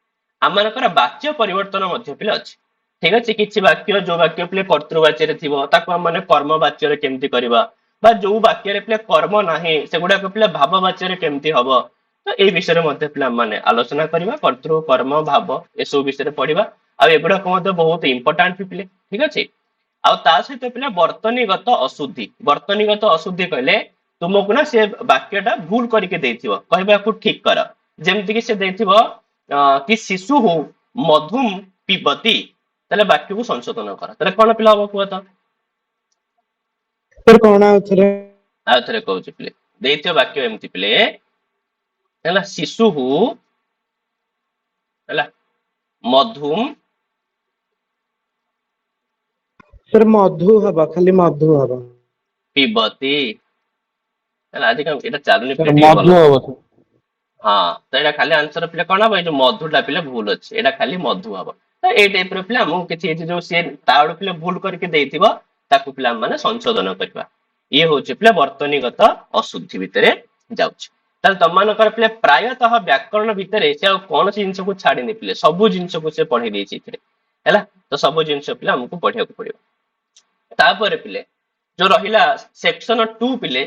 हमनकर वाक्य परिवर्तन मध्य पिले अछि ठीक अछि किछि वाक्य जो वाक्य पिले कर्तृवाच्य रे थिबो ताको हम माने कर्म वाच्य रे केमति करबा बा जो वाक्य रे पिले कर्म नाही सेगुडा को पिले भाव वाच्य रे केमति हबो ତ ଏଇ ବିଷୟରେ ମଧ୍ୟ ପିଲାମାନେ ଆଲୋଚନା କରିବା, କର୍ତ୍ତୃ କର୍ମ ଭାବ ଏସବୁ ବିଷୟରେ ପଢିବା। ଆଉ ଏଗୁଡାକ ମଧ୍ୟ ବହୁତ ଇମ୍ପୋର୍ଟାଣ୍ଟ ପିଲେ, ଠିକ ଅଛି। ଆଉ ତା ସହିତ ପିଲା ବର୍ତ୍ତନୀଗତ ଅଶୁଦ୍ଧି। ବର୍ତ୍ତନୀଗତ ଅଶୁଦ୍ଧି କହିଲେ ତୁମକୁ ନା ସେ ବାକ୍ୟଟା ଭୁଲ କରିକି ଦେଇଥିବ, କହିବାକୁ ଠିକ କର। ଯେମିତି କି ସେ ଦେଇଥିବ କି ଶିଶୁ ମଧୁମ ପିବତି, ତାହେଲେ ବାକ୍ୟକୁ ସଂଶୋଧନ କର। ତାହେଲେ କଣ ପିଲା ହବ କୁହ ତ? ସାର୍ କଣ ଆଉଥରେ? ଆଉ ଥରେ କହୁଛି ପିଲେ, ଦେଇଥିବ ବାକ୍ୟ ଏମିତି ପିଲେ ହେଲା, ଶିଶୁ ହେଲା ମଧୁମ ସାର୍ ମଧୁ ହବ, ଖାଲି ମଧୁ ହବ। ପିବତି ହେଲା। ଆଜି କାଲି ଏଇଟା ଚାଲୁନି ପିଲେ, ସାର୍ ଟିକେ ଭଲ। ମଧୁ ହବ ସାର୍। ହଁ, ତ ଏଇଟା ଖାଲି ଆନ୍ସର ପିଲେ କଣ ହବ? ଏଇ ଯୋଉ ମଧୁଟା ପିଲେ ଭୁଲ ଅଛି, ଏଇଟା ଖାଲି ମଧୁ ହବ। ତ ଏଇ ଟାଇପ ର ପିଲା ଆମକୁ କିଛି ଯୋଉ ସିଏ ତା ଆଡୁ ପିଲେ ଭୁଲ କରିକି ଦେଇଥିବ, ତାକୁ ପିଲା ମାନେ ସଂଶୋଧନ କରିବା। ଇଏ ହଉଛି ପିଲା ବର୍ତ୍ତନୀଗତ ଅଶୁଦ୍ଧି ଭିତରେ ଯାଉଛି। ତାହେଲେ ତମମାନଙ୍କର ପିଲେ ପ୍ରାୟତଃ ବ୍ୟାକରଣ ଭିତରେ ସେ ଆଉ କୌଣସି ଜିନିଷକୁ ଛାଡିନି ପିଲେ, ସବୁ ଜିନିଷକୁ ସେ ପଢେଇ ଦେଇଛି ଏଥିରେ ହେଲା। ତ ସବୁ ଜିନିଷ ପିଲା ଆମକୁ ପଢିବାକୁ ପଡିବ। ତାପରେ ପିଲେ ଯୋଉ ରହିଲା ସେକ୍ସନ 2 ପିଲେ,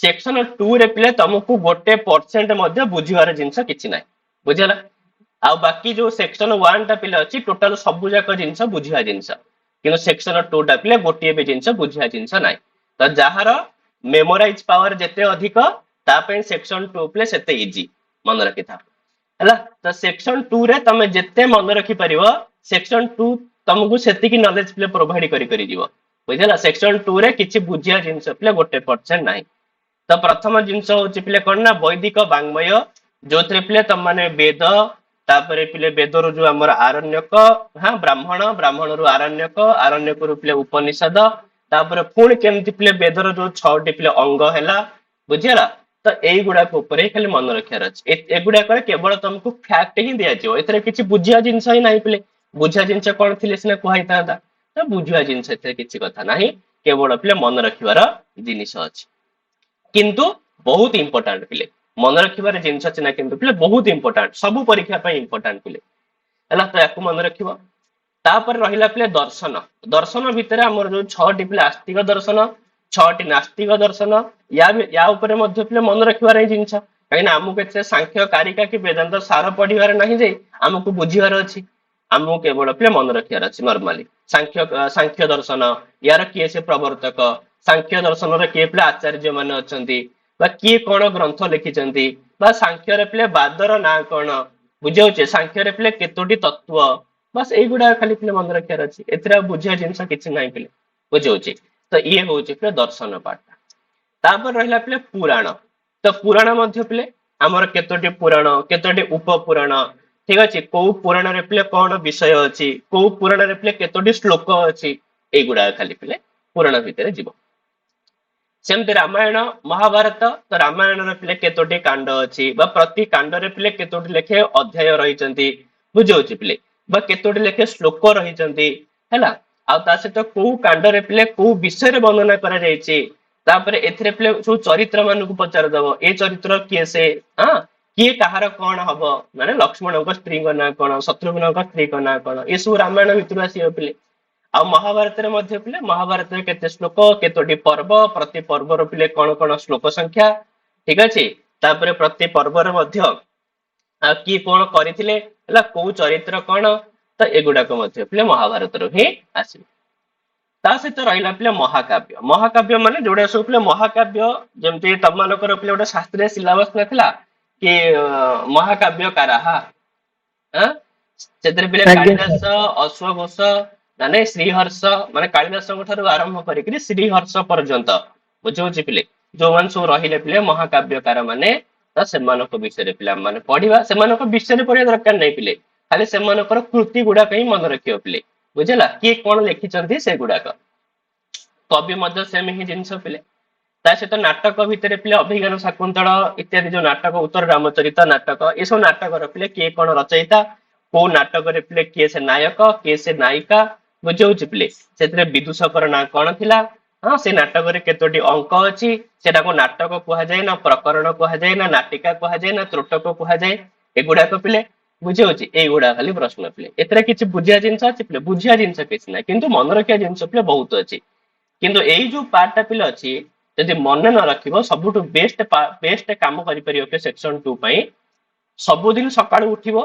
ସେକ୍ସନ 2 ରେ ପିଲେ ତମକୁ 1% ମଧ୍ୟ ବୁଝିବାର ଜିନିଷ କିଛି ନାହିଁ, ବୁଝିଲା। ଆଉ ବାକି ଯୋଉ ସେକ୍ସନ 1 ଟା ପିଲେ ଅଛି, ଟୋଟାଲ ସବୁ ଯାକ ଜିନିଷ ବୁଝିବା ଜିନିଷ। କିନ୍ତୁ ସେକ୍ସନ 2 ଟା ପିଲେ ଗୋଟିଏ ବି ଜିନିଷ ବୁଝିବା ଜିନିଷ ନାହିଁ। ତ ଯାହାର ମେମୋରାଇଜ ପାୱାର ଯେତେ ଅଧିକ, ତା ପାଇଁ ସେକ୍ସନ 2 ପିଲେ ସେତେ ଇଜି, ମନେ ରଖିଥାଅ ହେଲା। ତ ସେକ୍ସନ 2 ରେ ତମେ ଯେତେ ମନେ ରଖିପାରିବ, ସେକ୍ସନ 2 ତମକୁ ସେତିକି ନଲେଜ ପିଲେ ପ୍ରୋଭାଇଡ କରି ଯିବ, ବୁଝିଲା। ସେକ୍ସନ 2 ରେ କିଛି ବୁଝିବା ଜିନିଷ ପିଲେ 1% ନାହିଁ। ତ ପ୍ରଥମ ଜିନିଷ ହଉଛି ପିଲେ କଣ ନା ବୈଦିକ ବାଙ୍ଗ୍ମୟ, ଯୋଉଥିରେ ପିଲେ ତମମାନେ ବେଦ, ତାପରେ ପିଲେ ବେଦରୁ ଯୋଉ ଆମର ଆରଣ୍ୟକ, ହଁ ବ୍ରାହ୍ମଣ, ବ୍ରାହ୍ମଣରୁ ଆରଣ୍ୟକ, ଆରଣ୍ୟକରୁ ପିଲେ ଉପନିଷଦ, ତାପରେ ପୁଣି କେମିତି ପିଲେ ବେଦର ଯୋଉ 6ଟି ପିଲେ ଅଙ୍ଗ ହେଲା, ବୁଝିହେଲା। ତ ଏଇଗୁଡାକ ଉପରେ ଖାଲି ମନେ ରଖିବାର ଅଛି। ଏଗୁଡାକରେ କେବଳ ତମକୁ ଫ୍ୟାକ୍ଟ ହିଁ ଦିଆଯିବ, ଏଥିରେ କିଛି ବୁଝିବା ଜିନିଷ ହିଁ ନାହିଁ ପିଲେ। ବୁଝିବା ଜିନିଷ କଣ ଥିଲେ ସିନା କୁହା ହେଇଥାନ୍ତା, ତ ବୁଝିବା ଜିନିଷ ଏଥିରେ କିଛି କଥା ନାହିଁ, କେବଳ ପିଲେ ମନେ ରଖିବାର ଜିନିଷ ଅଛି। କିନ୍ତୁ ବହୁତ ଇମ୍ପୋର୍ଟାଣ୍ଟ ପିଲେ, ମନେ ରଖିବାର ଜିନିଷ ଅଛି ନା, କିନ୍ତୁ ପିଲେ ବହୁତ ଇମ୍ପୋର୍ଟାଣ୍ଟ, ସବୁ ପରୀକ୍ଷା ପାଇଁ ଇମ୍ପୋର୍ଟାଣ୍ଟ ପିଲେ ହେଲା। ତ ୟାକୁ ମନେ ରଖିବ। ତାପରେ ରହିଲା ପିଲେ ଦର୍ଶନ। ଦର୍ଶନ ଭିତରେ ଆମର ଯୋଉ 6ଟି ପିଲେ ଆସ୍ତିକ ଦର୍ଶନ, 6ଟି ନାସ୍ତିକ ଦର୍ଶନ, ୟା ଉପରେ ମଧ୍ୟ ପିଲେ ମନେ ରଖିବାର ଏଇ ଜିନିଷ। କାହିଁକିନା ଆମକୁ ଏତେ ସାଂଖ୍ୟ କାରିକା କି ବେଦାନ୍ତ ସାର ପଢିବାର ନାହିଁ ଯେ ଆମକୁ ବୁଝିବାର ଅଛି, ଆମକୁ କେବଳ ପିଲେ ମନେ ରଖିବାର ଅଛି। ନର୍ମାଲି ସାଂଖ୍ୟ ଦର୍ଶନ, ୟାର କିଏ ସେ ପ୍ରବର୍ତ୍ତକ, ସାଂଖ୍ୟ ଦର୍ଶନର କିଏ ପିଲେ ଆଚାର୍ଯ୍ୟ ମାନେ ଅଛନ୍ତି, ବା କିଏ କଣ ଗ୍ରନ୍ଥ ଲେଖିଛନ୍ତି, ବା ସାଂଖ୍ୟରେ ପିଲେ ବାଦର ନାଁ କଣ, ବୁଝାଉଛି। ସାଂଖ୍ୟରେ ପିଲେ କେତୋଟି ତତ୍ଵ, ବାସ୍ ଏଇଗୁଡା ଖାଲି ପିଲେ ମନେ ରଖିବାର ଅଛି। ଏଥିରେ ଆଉ ବୁଝିବା ଜିନିଷ କିଛି ନାହିଁ ପିଲେ, ବୁଝାଉଛି। ତ ଇଏ ହଉଛି ପିଲେ ଦର୍ଶନ ପାଠ। ତାପରେ ରହିଲା ପିଲେ ପୁରାଣ। ତ ପୁରାଣ ମଧ୍ୟ ପିଲେ ଆମର କେତୋଟି ପୁରାଣ, କେତୋଟି ଉପପୁରାଣ, ଠିକ ଅଛି। କୋଉ ପୁରାଣରେ ପିଲେ କଣ ବିଷୟ ଅଛି, କୋଉ ପୁରାଣରେ ପିଲେ କେତୋଟି ଶ୍ଲୋକ ଅଛି, ଏଇଗୁଡା ଖାଲି ପିଲେ ପୁରାଣ ଭିତରେ ଯିବ। ସେମିତି ରାମାୟଣ ମହାଭାରତ, ତ ରାମାୟଣର ପିଲେ କେତୋଟି କାଣ୍ଡ ଅଛି, ବା ପ୍ରତି କାଣ୍ଡରେ ପିଲେ କେତୋଟି ଲେଖେ ଅଧ୍ୟାୟ ରହିଛନ୍ତି, ବୁଝାଉଛି ପିଲେ, ବା କେତୋଟି ଲେଖେ ଶ୍ଲୋକ ରହିଛନ୍ତି ହେଲା। ଆଉ ତା ସହିତ କୋଉ କାଣ୍ଡରେ ପିଲେ କୋଉ ବିଷୟରେ ବର୍ଣ୍ଣନା କରାଯାଇଛି, ତାପରେ ଏଥିରେ ପିଲେ ସବୁ ଚରିତ୍ର ମାନଙ୍କୁ ପଚାରିଦବ, ଏ ଚରିତ୍ର କିଏ ସେ, ହଁ କିଏ କାହାର କଣ ହବ, ମାନେ ଲକ୍ଷ୍ମଣଙ୍କ ସ୍ତ୍ରୀଙ୍କ ନାଁ କଣ, ଶତ୍ରୁଘ୍ନଙ୍କ ସ୍ତ୍ରୀଙ୍କ ନାଁ କଣ, ଏସବୁ ରାମାୟଣ ଭିତରୁ ଆସିବ ପିଲେ। ଆଉ ମହାଭାରତରେ ମଧ୍ୟ ପିଲେ ମହାଭାରତରେ କେତେ ଶ୍ଲୋକ, କେତୋଟି ପର୍ବ, ପ୍ରତି ପର୍ବର ପିଲେ କଣ କଣ ଶ୍ଲୋକ ସଂଖ୍ୟା, ଠିକ ଅଛି। ତାପରେ ପ୍ରତି ପର୍ବରେ ମଧ୍ୟ କିଏ କଣ କରିଥିଲେ ହେଲା, କୋଉ ଚରିତ୍ର କଣ, ତ ଏଗୁଡାକ ମଧ୍ୟ ପିଲେ ମହାଭାରତରୁ ହିଁ ଆସିବ। ତା ସହିତ ରହିଲା ପିଲେ ମହାକାବ୍ୟ। ମହାକାବ୍ୟ ମାନେ ଯୋଉଟା ସବୁ ପିଲେ ମହାକାବ୍ୟ, ଯେମିତି ତମମାନଙ୍କର ପିଲେ ଗୋଟେ ଶାସ୍ତ୍ରୀୟ ସିଲାବସ ନଥିଲା କି ମହାକାବ୍ୟ କାରାହା, ସେଥିରେ ପିଲେ ଆଜ୍ଞା ସାର୍। କାଳିଦାସ, ଅଶ୍ୱଘୋଷ, ମାନେ ଶ୍ରୀହର୍ଷ, ମାନେ କାଳିଦାସଙ୍କ ଠାରୁ ଆରମ୍ଭ କରିକିରି ଶ୍ରୀହର୍ଷ ପର୍ଯ୍ୟନ୍ତ, ବୁଝଉଛି ପିଲେ ଯୋଉମାନେ ସବୁ ରହିଲେ ପିଲେ ମହାକାବ୍ୟକାର ମାନେ, ତ ସେମାନଙ୍କ ବିଷୟରେ ପିଲା ମାନେ ପଢିବା। ସେମାନଙ୍କ ବିଷୟରେ ପଢିବା ଦରକାର ନାହିଁ ପିଲେ, ଖାଲି ସେମାନଙ୍କର କୃତି ଗୁଡାକ ହିଁ ମନେ ରଖିବ ପିଲେ, ବୁଝିଲା। କିଏ କଣ ଲେଖିଛନ୍ତି ସେଗୁଡାକ। କବି ମଧ୍ୟ ସେମ ହିଁ ଜିନିଷ ପିଲେ। ତା ସହିତ ନାଟକ ଭିତରେ ପିଲେ ଅଭିଜ୍ଞାନ ଶାକୁନ୍ତଳ ଇତ୍ୟାଦି ଯୋଉ ନାଟକ, ଉତ୍ତର ରାମଚରିତ ନାଟକ, ଏସବୁ ନାଟକର ପିଲେ କିଏ କଣ ରଚୟିତା, କୋଉ ନାଟକରେ ପିଲେ କିଏ ସେ ନାୟକ, କିଏ ସେ ନାୟିକା, ବୁଝାଉଛି ପିଲେ। ସେଥିରେ ବିଦୂଷକର ନାଁ କଣ ଥିଲା, ହଁ ସେ ନାଟକରେ କେତୋଟି ଅଙ୍କ ଅଛି, ସେଟାକୁ ନାଟକ କୁହାଯାଏ ନା ପ୍ରକରଣ କୁହାଯାଏ ନା ନାଟିକା କୁହାଯାଏ ନା ତ୍ରୋଟକ କୁହାଯାଏ, ଏଗୁଡାକ ପିଲେ ବୁଝାଉଛି। ଏଇଗୁଡା ଖାଲି ପ୍ରଶ୍ନ ପିଲେ, ଏଥିରେ କିଛି ବୁଝିବା ଜିନିଷ ଅଛି ପିଲେ, ବୁଝିବା ଜିନିଷ କିଛି ନାହିଁ, କିନ୍ତୁ ମନେ ରଖିବା ଜିନିଷ ପିଲେ ବହୁତ ଅଛି। କିନ୍ତୁ ଏଇ ଯୋଉ ପାର୍ଟଟା ପିଲେ ଅଛି, ଯଦି ମନେ ନ ରଖିବ, ସବୁଠୁ ବେଷ୍ଟ କାମ କରିପାରିବ ସେକ୍ସନ 2 ପାଇଁ ସବୁଦିନ ସକାଳୁ ଉଠିବ,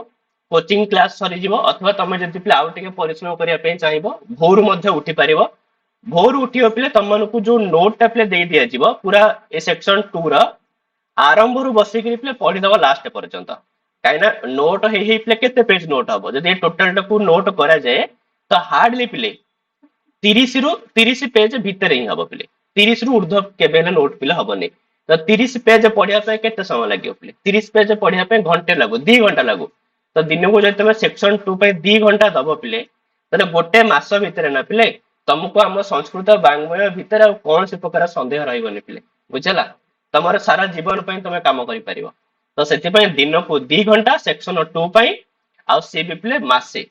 କୋଚିଂ କ୍ଲାସ ସରିଯିବ, ଅଥବା ତମେ ଯଦି ପିଲା ଆଉ ଟିକେ ପରିଶ୍ରମ କରିବା ପାଇଁ ଚାହିଁବ ଭୋରୁ ମଧ୍ୟ ଉଠି ପାରିବ। ଭୋରୁ ଉଠିବ ପିଲେ ତମମାନଙ୍କୁ ଯୋଉ ନୋଟ ଟା ପିଲେ ଦେଇ ଦିଆଯିବ ପୁରା ଏ ସେକ୍ସନ 2 ର ଆରମ୍ଭରୁ ବସିକିରି ପିଲେ ପଢିଦବ ଲାଷ୍ଟ ପର୍ଯ୍ୟନ୍ତ। କାହିଁକିନା ନୋଟ ହେଇ ହେଇ ପିଲେ କେତେ ପେଜ ନୋଟ ହବ, ଯଦି ଟୋଟାଲ ଟାକୁ ନୋଟ କରାଯାଏ ତ ହାର୍ଡଲି ପିଲେ 30 ପେଜ ଭିତରେ ହିଁ ହବ ପିଲେ, 30 ରୁ ଉର୍ଦ୍ଧ୍ୱ କେବେ ହେଲେ ନୋଟ ପିଲେ ହବନି। ତ 30 ପେଜ ପଢିବା ପାଇଁ କେତେ ସମୟ ଲାଗିବ ପିଲେ, 30 ପେଜ ପଢିବା ପାଇଁ ଘଣ୍ଟେ ଲାଗୁ, 2 ଘଣ୍ଟା ଲାଗୁ। ତ ଦିନକୁ ଯଦି ତମେ ସେକ୍ସନ 2 ପାଇଁ 2 ଘଣ୍ଟା ଦବ ପିଲେ, ତାହେଲେ ଗୋଟେ ମାସ ଭିତରେ ନା ପିଲେ ତମକୁ ଆମ ସଂସ୍କୃତ ବାଙ୍ଗ୍ମୟ ଭିତରେ ଆଉ କୌଣସି ପ୍ରକାର ସନ୍ଦେହ ରହିବନି ପିଲେ, ବୁଝିଲା। ତମର ସାରା ଜୀବନ ପାଇଁ ତମେ କାମ କରିପାରିବ। ତ ସେଥିପାଇଁ ଦିନକୁ 2 ଘଣ୍ଟା ସେକ୍ସନ 2 ପାଇଁ, ଆଉ ସିଏ ବି ପିଲେ ମାସେ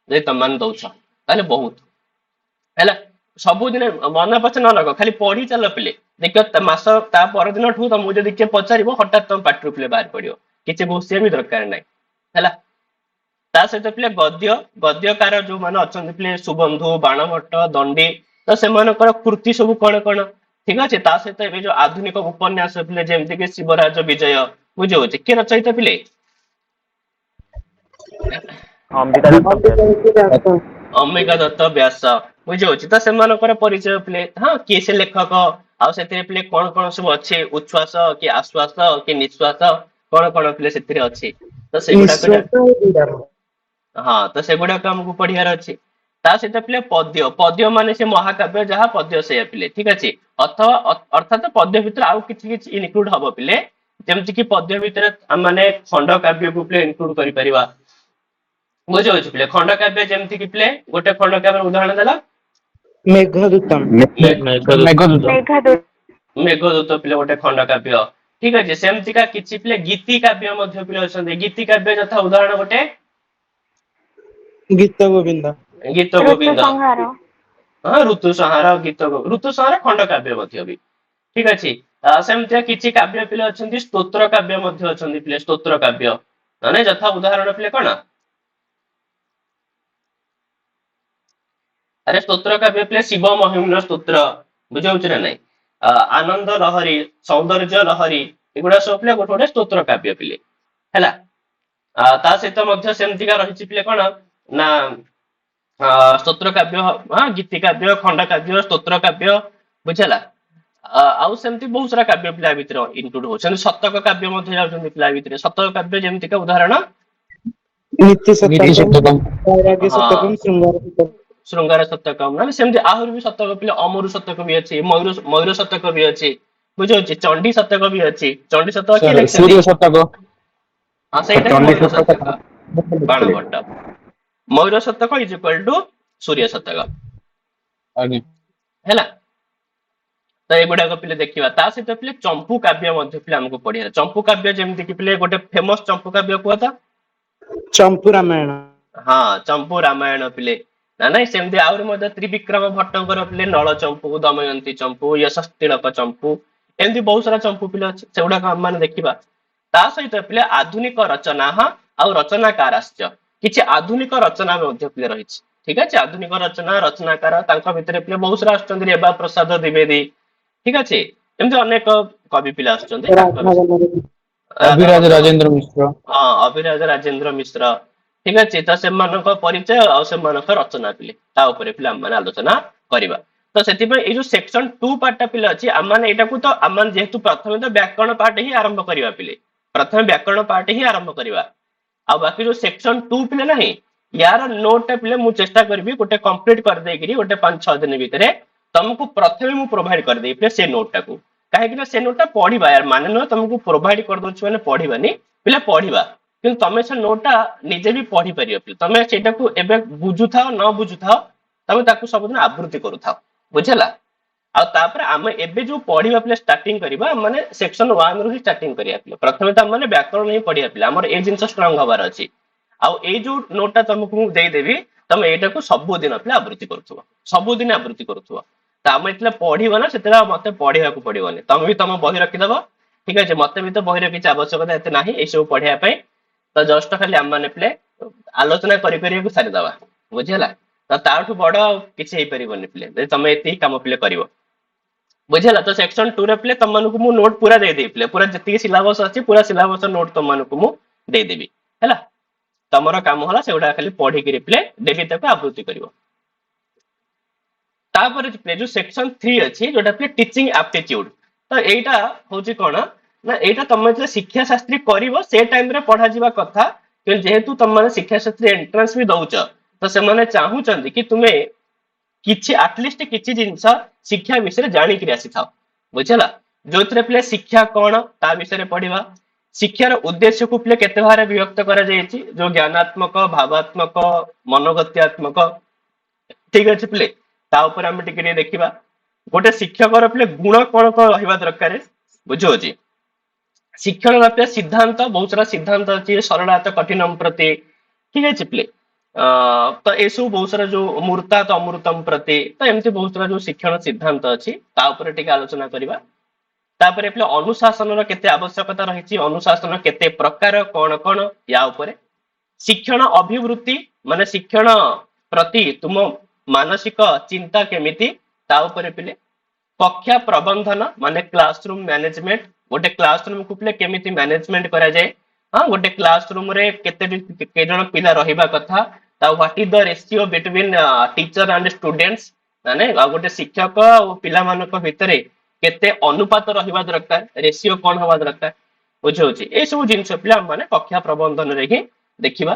ଯଦି ତମମାନେ ଦଉଛ ତାହେଲେ ବହୁତ ହେଲା। ସବୁଦିନ ମନେ ପଛେ ନ ଲଗ, ଖାଲି ପଢି ଚାଲ ପିଲେ, ଦେଖିବ ମାସ ତା ପରଦିନଠୁ ତମକୁ ଯଦି କିଏ ପଚାରିବ ହଠାତ୍ ତମ ପାଟିରୁ ପିଲେ ବାହାରି ପଡିବ, କିଛି ଘୋଷିବା ବି ଦରକାର ନାହିଁ ହେଲା। ତା ସହିତ ପିଲେ ଗଦ୍ୟକାର ଯୋଉମାନେ ଅଛନ୍ତି ପିଲେ ସୁବନ୍ଧୁ, ବାଣଭଟ୍ଟ, ଦଣ୍ଡି, ତ ସେମାନଙ୍କର କୃତି ସବୁ କଣ କଣ, ଠିକ ଅଛି। ତା ସହିତ ଏବେ ଯୋଉ ଆଧୁନିକ ଉପନ୍ୟାସ ପିଲେ ଯେମିତି କି ଶିବରାଜ ବିଜୟ, ବୁଝିହଉଛି, କିଏ ରଚୟିତା ପିଲେ? ଅମ୍ବିକା ଦତ୍ତ ବ୍ୟାସ। ଅମ୍ବିକା ଦତ୍ତ ବ୍ୟାସ, ବୁଝିହଉଛି। ତ ସେମାନଙ୍କର ପରିଚୟ ପିଲେ, ହଁ କିଏ ସେ ଲେଖକ, ଆଉ ସେଥିରେ ପିଲେ କଣ କଣ ସବୁ ଅଛି, ଉଚ୍ଛ୍ୱାସ କି ଆଶ୍ୱାସ କି ନିଶ୍ୱାସ, କଣ କଣ ପିଲେ ସେଥିରେ ଅଛି, ତ ସେଗୁଡାକ ନିଶ୍ୱାସ ଆଉ ବିରାମ। ହଁ ତ ସେଗୁଡାକ ଆମକୁ ପଢିବାର ଅଛି। ତା ସହିତ ପିଲେ ପଦ୍ୟ ମାନେ ସେ ମହାକାବ୍ୟ ଯାହା ପଦ୍ୟ ସେଇଆ ପିଲେ, ଠିକ ଅଛି। ଅଥବା ଅର୍ଥାତ ପଦ୍ୟ ଭିତରେ ଆଉ କିଛି କିଛି ଇନକ୍ଲୁଡ ହବ ପିଲେ, ଯେମିତି କି ପଦ୍ୟ ଭିତରେ ମାନେ ଖଣ୍ଡ କାବ୍ୟକୁ ପିଲେ ଇନକ୍ଲୁଡ କରିପାରିବା, ବୁଝିହଉଛି ପିଲେ। ଖଣ୍ଡ କାବ୍ୟ ଯେମିତି କି ପିଲେ ଗୋଟେ ଖଣ୍ଡ କାବ୍ୟର ଉଦାହରଣ ଦେଲା ମେଘଦୂତମ୍। ମେଘଦୂତ। ମେଘଦୂତ ପିଲେ ଗୋଟେ ଖଣ୍ଡ କାବ୍ୟ, ଠିକ ଅଛି। ସେମିତିକା କିଛି ପିଲେ ଗୀତି କାବ୍ୟ ମଧ୍ୟ ପିଲେ ଅଛନ୍ତି। ଗୀତି କାବ୍ୟ ଯଥା ଉଦାହରଣ ଗୋଟେ ଗୀତ ଗୋବିନ୍ଦ। ଗୀତ ଗୋବିନ୍ଦ, ହଁ ଋତୁ ସଂହାର, ଋତୁ ସଂହାର ଖଣ୍ଡ କାବ୍ୟ ମଧ୍ୟ ବି, ଠିକ ଅଛି। ସେମିତିଆ କିଛି କାବ୍ୟ ପିଲେ ଅଛନ୍ତି, ସ୍ତୋତ୍ର କାବ୍ୟ ମଧ୍ୟ ଅଛନ୍ତି ପିଲେ, ସ୍ତୋତ୍ର କାବ୍ୟ ମାନେ ଯଥା ଉଦାହରଣ ପିଲେ କଣ, ଆରେ ସ୍ତୋତ୍ର କାବ୍ୟ ପିଲେ ଶିବ ମହିମ୍ନ ସ୍ତୋତ୍ର, ବୁଝାଉଛି ନା ନାଇଁ, ଆନନ୍ଦ ଲହରୀ, ସୌନ୍ଦର୍ଯ୍ୟ ଲହରୀ, ଏଗୁଡା ସବୁ ପିଲେ ଗୋଟେ ଗୋଟେ ସ୍ତୋତ୍ର କାବ୍ୟ ପିଲେ ହେଲା। ତା ସହିତ ମଧ୍ୟ ସେମିତିକା ରହିଛି ପିଲେ କଣ ନା ସ୍ତୋତ୍ର କାବ୍ୟ, ହଁ ଗୀତି କାବ୍ୟ, ଖଣ୍ଡ କାବ୍ୟ, ସ୍ତୋତ୍ର କାବ୍ୟ, ବୁଝିଲା। ଆଉ ସେମିତି ବହୁତ ସାରା କାବ୍ୟ ପିଲା ଭିତରେ ଇନକ୍ଲୁଡ ହଉଛନ୍ତି। ଶତକ କାବ୍ୟ ମଧ୍ୟ ଯାଉଛନ୍ତି ପିଲା ଭିତରେ। ଶତକ କାବ୍ୟ ଯେମିତିକା ଉଦାହରଣ ନୀତି ନୀତି ଶତକମ୍, ଶତକମ୍। ବୈରାଗ୍ୟ ହଁ ଶତକମ୍, ଶୃଙ୍ଗାର ଶତକମ୍। ଶୃଙ୍ଗାର ଶତକ, ମାନେ ସେମିତି ଆହୁରି ବି ଶତକ ପିଲେ, ଅମରୁ ଶତକ ବି ଅଛି, ମୟୂର ଶତକ ବି ଅଛି, ବୁଝିହଉଛି। ଚଣ୍ଡୀ ଶତକ ବି ଅଛି। ଚଣ୍ଡୀ ଶତକ କିଏ ଲେଖିଛନ୍ତି? ସୂର୍ୟ ଶତକ। ହଁ ସେଇଟା ହିଁ ଚଣ୍ଡୀ ମୟୂର ଶତକ ଶତକ, ବାଣଭଟ୍ଟ। ମୟୂର ଶତକ ଇଜ ଇକ୍ୱାଲ ଟୁ ସୂର୍ୟ ଶତକ ଆଜ୍ଞା। ହେଲା। ତ ଏଗୁଡାକ ପିଲେ ଦେଖିବା। ତା ସହିତ ପିଲେ ଚମ୍ପୁ କାବ୍ୟ ମଧ୍ୟ ପିଲେ ଆମକୁ ପଢିବାର। ଚମ୍ପୁ କାବ୍ୟ ଯେମିତି କି ପିଲେ ଗୋଟେ ଫେମସ ଚମ୍ପୁ କାବ୍ୟ କୁହ ତ? ଚମ୍ପୁ ରାମାୟଣ। ହଁ ଚମ୍ପୁ ରାମାୟଣ ପିଲେ, ନା ନାଇଁ ସେମିତି ଆହୁରି ମଧ୍ୟ ତ୍ରିବିକ୍ରମ ଭଟ୍ଟଙ୍କର ପିଲେ ନଳ ଚମ୍ପୁ, ଦମୟନ୍ତୀ ଚମ୍ପୁ, ୟଶସ୍ତିଳକ ଚମ୍ପୁ, ଏମିତି ବହୁତ ସାରା ଚମ୍ପୁ ପିଲେ ଅଛି, ସେଗୁଡାକ ଆମେ ମାନେ ଦେଖିବା। ତା ସହିତ ପିଲେ ଆଧୁନିକ ରଚନା, ହଁ ଆଉ ରଚନାକାର ଆଶ୍ଚ କିଛି ଆଧୁନିକ ରଚନା ମଧ୍ୟ ପିଲେ ରହିଛି, ଠିକ ଅଛି। ଆଧୁନିକ ରଚନାକାର ତାଙ୍କ ଭିତରେ ପିଲେ ବହୁତ ସାରା ଆସୁଛନ୍ତି, ରେବା ପ୍ରସାଦ ଦ୍ୱିବେଦୀ, ଠିକ ଅଛି। ଏମିତି ଅନେକ କବି ପିଲା ଆସୁଛନ୍ତି, ତାଙ୍କ ଅଭିରାଜ ରାଜେନ୍ଦ୍ର ମିଶ୍ର। ହଁ ଅଭିରାଜ ରାଜେନ୍ଦ୍ର ମିଶ୍ର, ଠିକ ଅଛି। ତ ସେମାନଙ୍କ ପରିଚୟ ଆଉ ସେମାନଙ୍କ ରଚନା ପିଲେ ତା ଉପରେ ପିଲେ ଆମେ ଆଲୋଚନା କରିବା। ତ ସେଥିପାଇଁ ଏଇ ଯୋଉ ସେକ୍ସନ 2 ପାର୍ଟ ଟା ପିଲେ ଅଛି, ଆମେ ଏଇଟାକୁ ତ ଆମେ ଯେହେତୁ ପ୍ରଥମେ ତ ବ୍ୟାକରଣ ପାର୍ଟ ହିଁ ଆରମ୍ଭ କରିବା ପିଲେ, ପ୍ରଥମେ ବ୍ୟାକରଣ ପାର୍ଟ ହିଁ ଆରମ୍ଭ କରିବା। ଆଉ ବାକି ଯୋଉ ସେକ୍ସନ 2 ପିଲେ ନାହିଁ, ୟାର ନୋଟ ଟା ପିଲେ ମୁଁ ଚେଷ୍ଟା କରିବି ଗୋଟେ କମ୍ପ୍ଲିଟ କରିଦେଇକିରି ଗୋଟେ 5-6 ଦିନ ଭିତରେ ତମକୁ ପ୍ରଥମେ ମୁଁ ପ୍ରୋଭାଇଡ କରିଦେଇ ପିଲେ ସେ ନୋଟ ଟାକୁ। କାହିଁକି ନା ସେ ନୋଟ ଟା ପଢିବା, ୟାର ମାନେ ନୁହେଁ ତମକୁ ପ୍ରୋଭାଇଡ କରିଦଉଛି ମାନେ ପଢିବାନି ପିଲେ, ପଢିବା। କିନ୍ତୁ ତମେ ସେ ନୋଟ ଟା ନିଜେ ବି ପଢିପାରିବ ପିଲେ। ତମେ ସେଇଟାକୁ ଏବେ ବୁଝୁଥାଅ ନ ବୁଝୁଥାଅ, ତମେ ତାକୁ ସବୁଦିନ ଆବୃତ୍ତି କରୁଥାଅ, ବୁଝିଲା। ଆଉ ତାପରେ ଆମେ ଏବେ ଯୋଉ ପଢିବା ପିଲେ ଷ୍ଟାର୍ଟିଂ କରିବା, ମାନେ ସେକ୍ସନ 1 ରୁ ହିଁ ଷ୍ଟାର୍ଟିଂ କରିବା ପିଲେ। ପ୍ରଥମେ ତ ଆମେ ବ୍ୟାକରଣ ହିଁ ପଢିବା ପିଲେ, ଆମର ଏଇ ଜିନିଷ ଷ୍ଟ୍ରଙ୍ଗ ହବାର ଅଛି। ଆଉ ଏଇ ଯୋଉ ନୋଟ ଟା ତମକୁ ମୁଁ ଦେଇଦେବି, ତମେ ଏଇଟାକୁ ସବୁଦିନ ପିଲେ ଆବୃତ୍ତି କରୁଥିବ, ସବୁଦିନ ଆବୃତ୍ତି କରୁଥିବ। ତ ଆମେ ଯେତେବେଳେ ପଢିବ ନା, ସେତେବେଳେ ମତେ ପଢିବାକୁ ପଡିବନି, ତମେ ବି ତମ ବହି ରଖିଦବ, ଠିକ ଅଛି। ମତେ ବି ତ ବହିର କିଛି ଆବଶ୍ୟକତା ଏତେ ନାହିଁ ଏଇସବୁ ପଢିବା ପାଇଁ। ତ ଜଷ୍ଟ ଖାଲି ଆମେ ମାନେ ପିଲେ ଆଲୋଚନା କରିପାରିବାକୁ ସାରିଦବା, ବୁଝିହେଲା। ତ ତାଠୁ ବଡ ଆଉ କିଛି ହେଇପାରିବନି ପିଲେ, ଯଦି ତମେ ଏତିକି କାମ ପିଲେ କରିବ, ବୁଝିହେଲା। ତ ସେକ୍ସନ 2 ରେ ପିଲେ ତମମାନଙ୍କୁ ମୁଁ ନୋଟ ପୁରା ଦେଇଦେଇଥିଲେ, ପୁରା ଯେତିକି ସିଲାବସ ଅଛି ପୁରା ସିଲାବସ ନୋଟ ତମମାନଙ୍କୁ ମୁଁ ଦେଇଦେବି ହେଲା। ତମର କାମ ହେଲା ସେଗୁଡା ଖାଲି ପଢିକିରି ପ୍ଲେ ଡେଲି ତାକୁ ଆବୃତ୍ତି କରିବ। ତାପରେ ଯୋଉ ସେକ୍ସନ 3 ଅଛି ଯୋଉଟା ପ୍ଲେ ଟିଚିଂ ଆପ୍ଟିଚ୍ୟୁଡ। ତ ଏଇଟା ହଉଛି କଣ ନା ଏଇଟା ତମେ ଯେତେବେଳେ ଶିକ୍ଷା ଶାସ୍ତ୍ରୀ କରିବ ସେ ଟାଇମରେ ପଢାଯିବା କଥା, କିନ୍ତୁ ଯେହେତୁ ତମେ ଶିକ୍ଷା ଶାସ୍ତ୍ରୀ ଏଣ୍ଟ୍ରାନ୍ସ ବି ଦଉଛ ତ ସେମାନେ ଚାହୁଁଛନ୍ତି କି ତୁମେ କିଛି ଆଟଲିଷ୍ଟ କିଛି ଜିନିଷ ଶିକ୍ଷା ବିଷୟରେ ଜାଣିକିରି ଆସିଥାଅ, ବୁଝିଲା। ଯୋଉଥିରେ ପ୍ଲେ ଶିକ୍ଷା କଣ ତା ବିଷୟରେ ପଢିବା, ଶିକ୍ଷାର ଉଦ୍ଦେଶ୍ୟକୁ ପ୍ଲେ କେତେ ଭାବରେ ବିଭକ୍ତ କରାଯାଇଛି, ଯୋଉ ଜ୍ଞାନାତ୍ମକ, ଭାବାତ୍ମକ, ମନୋଗତ୍ୟାତ୍ମକ, ଠିକ ଅଛି ପ୍ଲେ। ତା ଉପରେ ଆମେ ଟିକେ ଟିକେ ଦେଖିବା ଗୋଟେ ଶିକ୍ଷକର ପ୍ଲେ ଗୁଣ କଣ କଣ ରହିବା ଦରକାର ବୁଝୁଅଛି। ଶିକ୍ଷଣର ପ୍ଲେ ସିଦ୍ଧାନ୍ତ, ବହୁତ ସାରା ସିଦ୍ଧାନ୍ତ ଅଛି, ସରଳାତ କଠିନମ ପ୍ରତି, ଠିକ ଅଛି ପ୍ଲେ। ତ ଏସବୁ ବହୁତ ସାରା ଯୋଉ ମୂର୍ତ୍ତାତ ଅମୃତମ ପ୍ରତି, ତ ଏମିତି ବହୁତ ସାରା ଯୋଉ ଶିକ୍ଷଣ ସିଦ୍ଧାନ୍ତ ଅଛି ତା ଉପରେ ଟିକେ ଆଲୋଚନା କରିବା। ତାପରେ ପ୍ଲେ ଅନୁଶାସନର କେତେ ଆବଶ୍ୟକତା ରହିଛି, ଅନୁଶାସନ କେତେ ପ୍ରକାର, କଣ କଣ ୟା ଉପରେ। ଶିକ୍ଷଣ ଅଭିବୃତ୍ତି ମାନେ ଶିକ୍ଷଣ ପ୍ରତି ତୁମ ମାନସିକ ଚିନ୍ତା କେମିତି ତା ଉପରେ ପିଲେ। କକ୍ଷା ପ୍ରବନ୍ଧନ ମାନେ କ୍ଲାସରୁମ ମ୍ୟାନେଜମେଣ୍ଟ, ଗୋଟେ କ୍ଲାସରୁମ କୁ ପିଲେ କେମିତି ମ୍ୟାନେଜମେଣ୍ଟ କରାଯାଏ, ହଁ ଗୋଟେ କ୍ଲାସରୁମ ରେ କେତେ ଜଣ ପିଲା ରହିବା କଥା, ତା what is the ratio between teacher and students, ମାନେ ଆଉ ଗୋଟେ ଶିକ୍ଷକ ଆଉ ପିଲାମାନଙ୍କ ଭିତରେ କେତେ ଅନୁପାତ ରହିବା ଦରକାର, ରେସିଓ କଣ ହବା ଦରକାର, ବୁଝଉଛି। ଏଇ ସବୁ ଜିନିଷ ପିଲା ମାନେ କକ୍ଷା ପ୍ରବନ୍ଧନରେ ହିଁ ଦେଖିବା।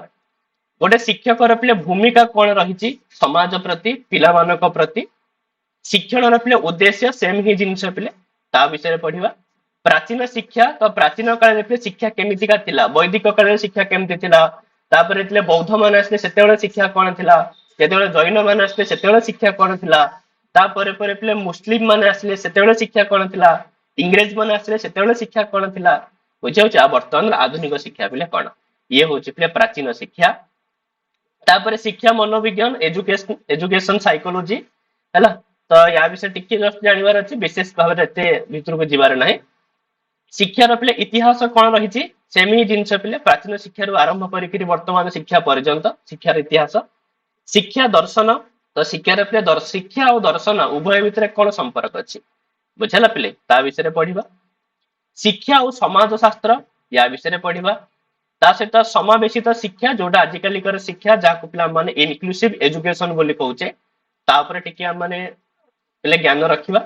ଗୋଟେ ଶିକ୍ଷକର ପିଲେ ଭୂମିକା କଣ ରହିଛି ସମାଜ ପ୍ରତି, ପିଲାମାନଙ୍କ ପ୍ରତି। ଶିକ୍ଷଣର ପିଲେ ଉଦ୍ଦେଶ୍ୟ ସେମ ହିଁ ଜିନିଷ ପିଲେ ତା ବିଷୟରେ ପଢିବା। ପ୍ରାଚୀନ ଶିକ୍ଷା, ତ ପ୍ରାଚୀନ କାଳରେ ପିଲେ ଶିକ୍ଷା କେମିତିକା ଥିଲା, ବୈଦିକ କାଳରେ ଶିକ୍ଷା କେମିତି ଥିଲା, ତାପରେ ଥିଲେ ବୌଦ୍ଧ ମାନେ ଆସିଲେ ସେତେବେଳେ ଶିକ୍ଷା କଣ ଥିଲା, ଯେତେବେଳେ ଜୈନ ମାନେ ଆସିଲେ ସେତେବେଳେ ଶିକ୍ଷା କଣ ଥିଲା, ତାପରେ ପରେ ପିଲେ ମୁସଲିମ ମାନେ ଆସିଲେ ସେତେବେଳେ ଶିକ୍ଷା କଣ ଥିଲା, ଇଂରେଜ ମାନେ ଆସିଲେ ସେତେବେଳେ ଶିକ୍ଷା କଣ ଥିଲା, ବୁଝିଯାଉଛି। ଆଉ ବର୍ତ୍ତମାନ ଆଧୁନିକ ଶିକ୍ଷା ପିଲେ କଣ, ଇଏ ହଉଛି ପିଲେ ପ୍ରାଚୀନ ଶିକ୍ଷା। ତାପରେ ଶିକ୍ଷା ମନୋବିଜ୍ଞାନ, ଏଜୁକେସନ ସାଇକୋଲୋଜି ହେଲା। ତ ୟା ବିଷୟରେ ଟିକେ ଜଷ୍ଟ ଜାଣିବାର ଅଛି, ବିଶେଷ ଭାବରେ ଏତେ ଭିତରକୁ ଯିବାର ନାହିଁ। ଶିକ୍ଷାର ପିଲେ ଇତିହାସ କଣ ରହିଛି, ସେମିତି ଜିନିଷ ପିଲେ ପ୍ରାଚୀନ ଶିକ୍ଷାରୁ ଆରମ୍ଭ କରିକି ବର୍ତ୍ତମାନ ଶିକ୍ଷା ପର୍ଯ୍ୟନ୍ତ ଶିକ୍ଷାର ଇତିହାସ। ଶିକ୍ଷା ଦର୍ଶନ, ତ ଶିକ୍ଷାର ପିଲେ ଶିକ୍ଷା ଆଉ ଦର୍ଶନ ଉଭୟ ଭିତରେ କଣ ସମ୍ପର୍କ ଅଛି ବୁଝିଲା ପିଲେ, ତା ବିଷୟରେ ପଢିବା। ଶିକ୍ଷା ଆଉ ସମାଜ ଶାସ୍ତ୍ର, ୟା ବିଷୟରେ ପଢିବା। ତା ସହିତ ସମାବେଶିତ ଶିକ୍ଷା, ଯୋଉଟା ଆଜିକାଲିକାର ଶିକ୍ଷା ଯାହାକୁ ପିଲା ମାନେ ଇନକ୍ଲୁସିଭ ଏଜୁକେସନ ବୋଲି କହୁଛେ, ତା ଉପରେ ଟିକେ ଆମେ ପିଲେ ଜ୍ଞାନ ରଖିବା।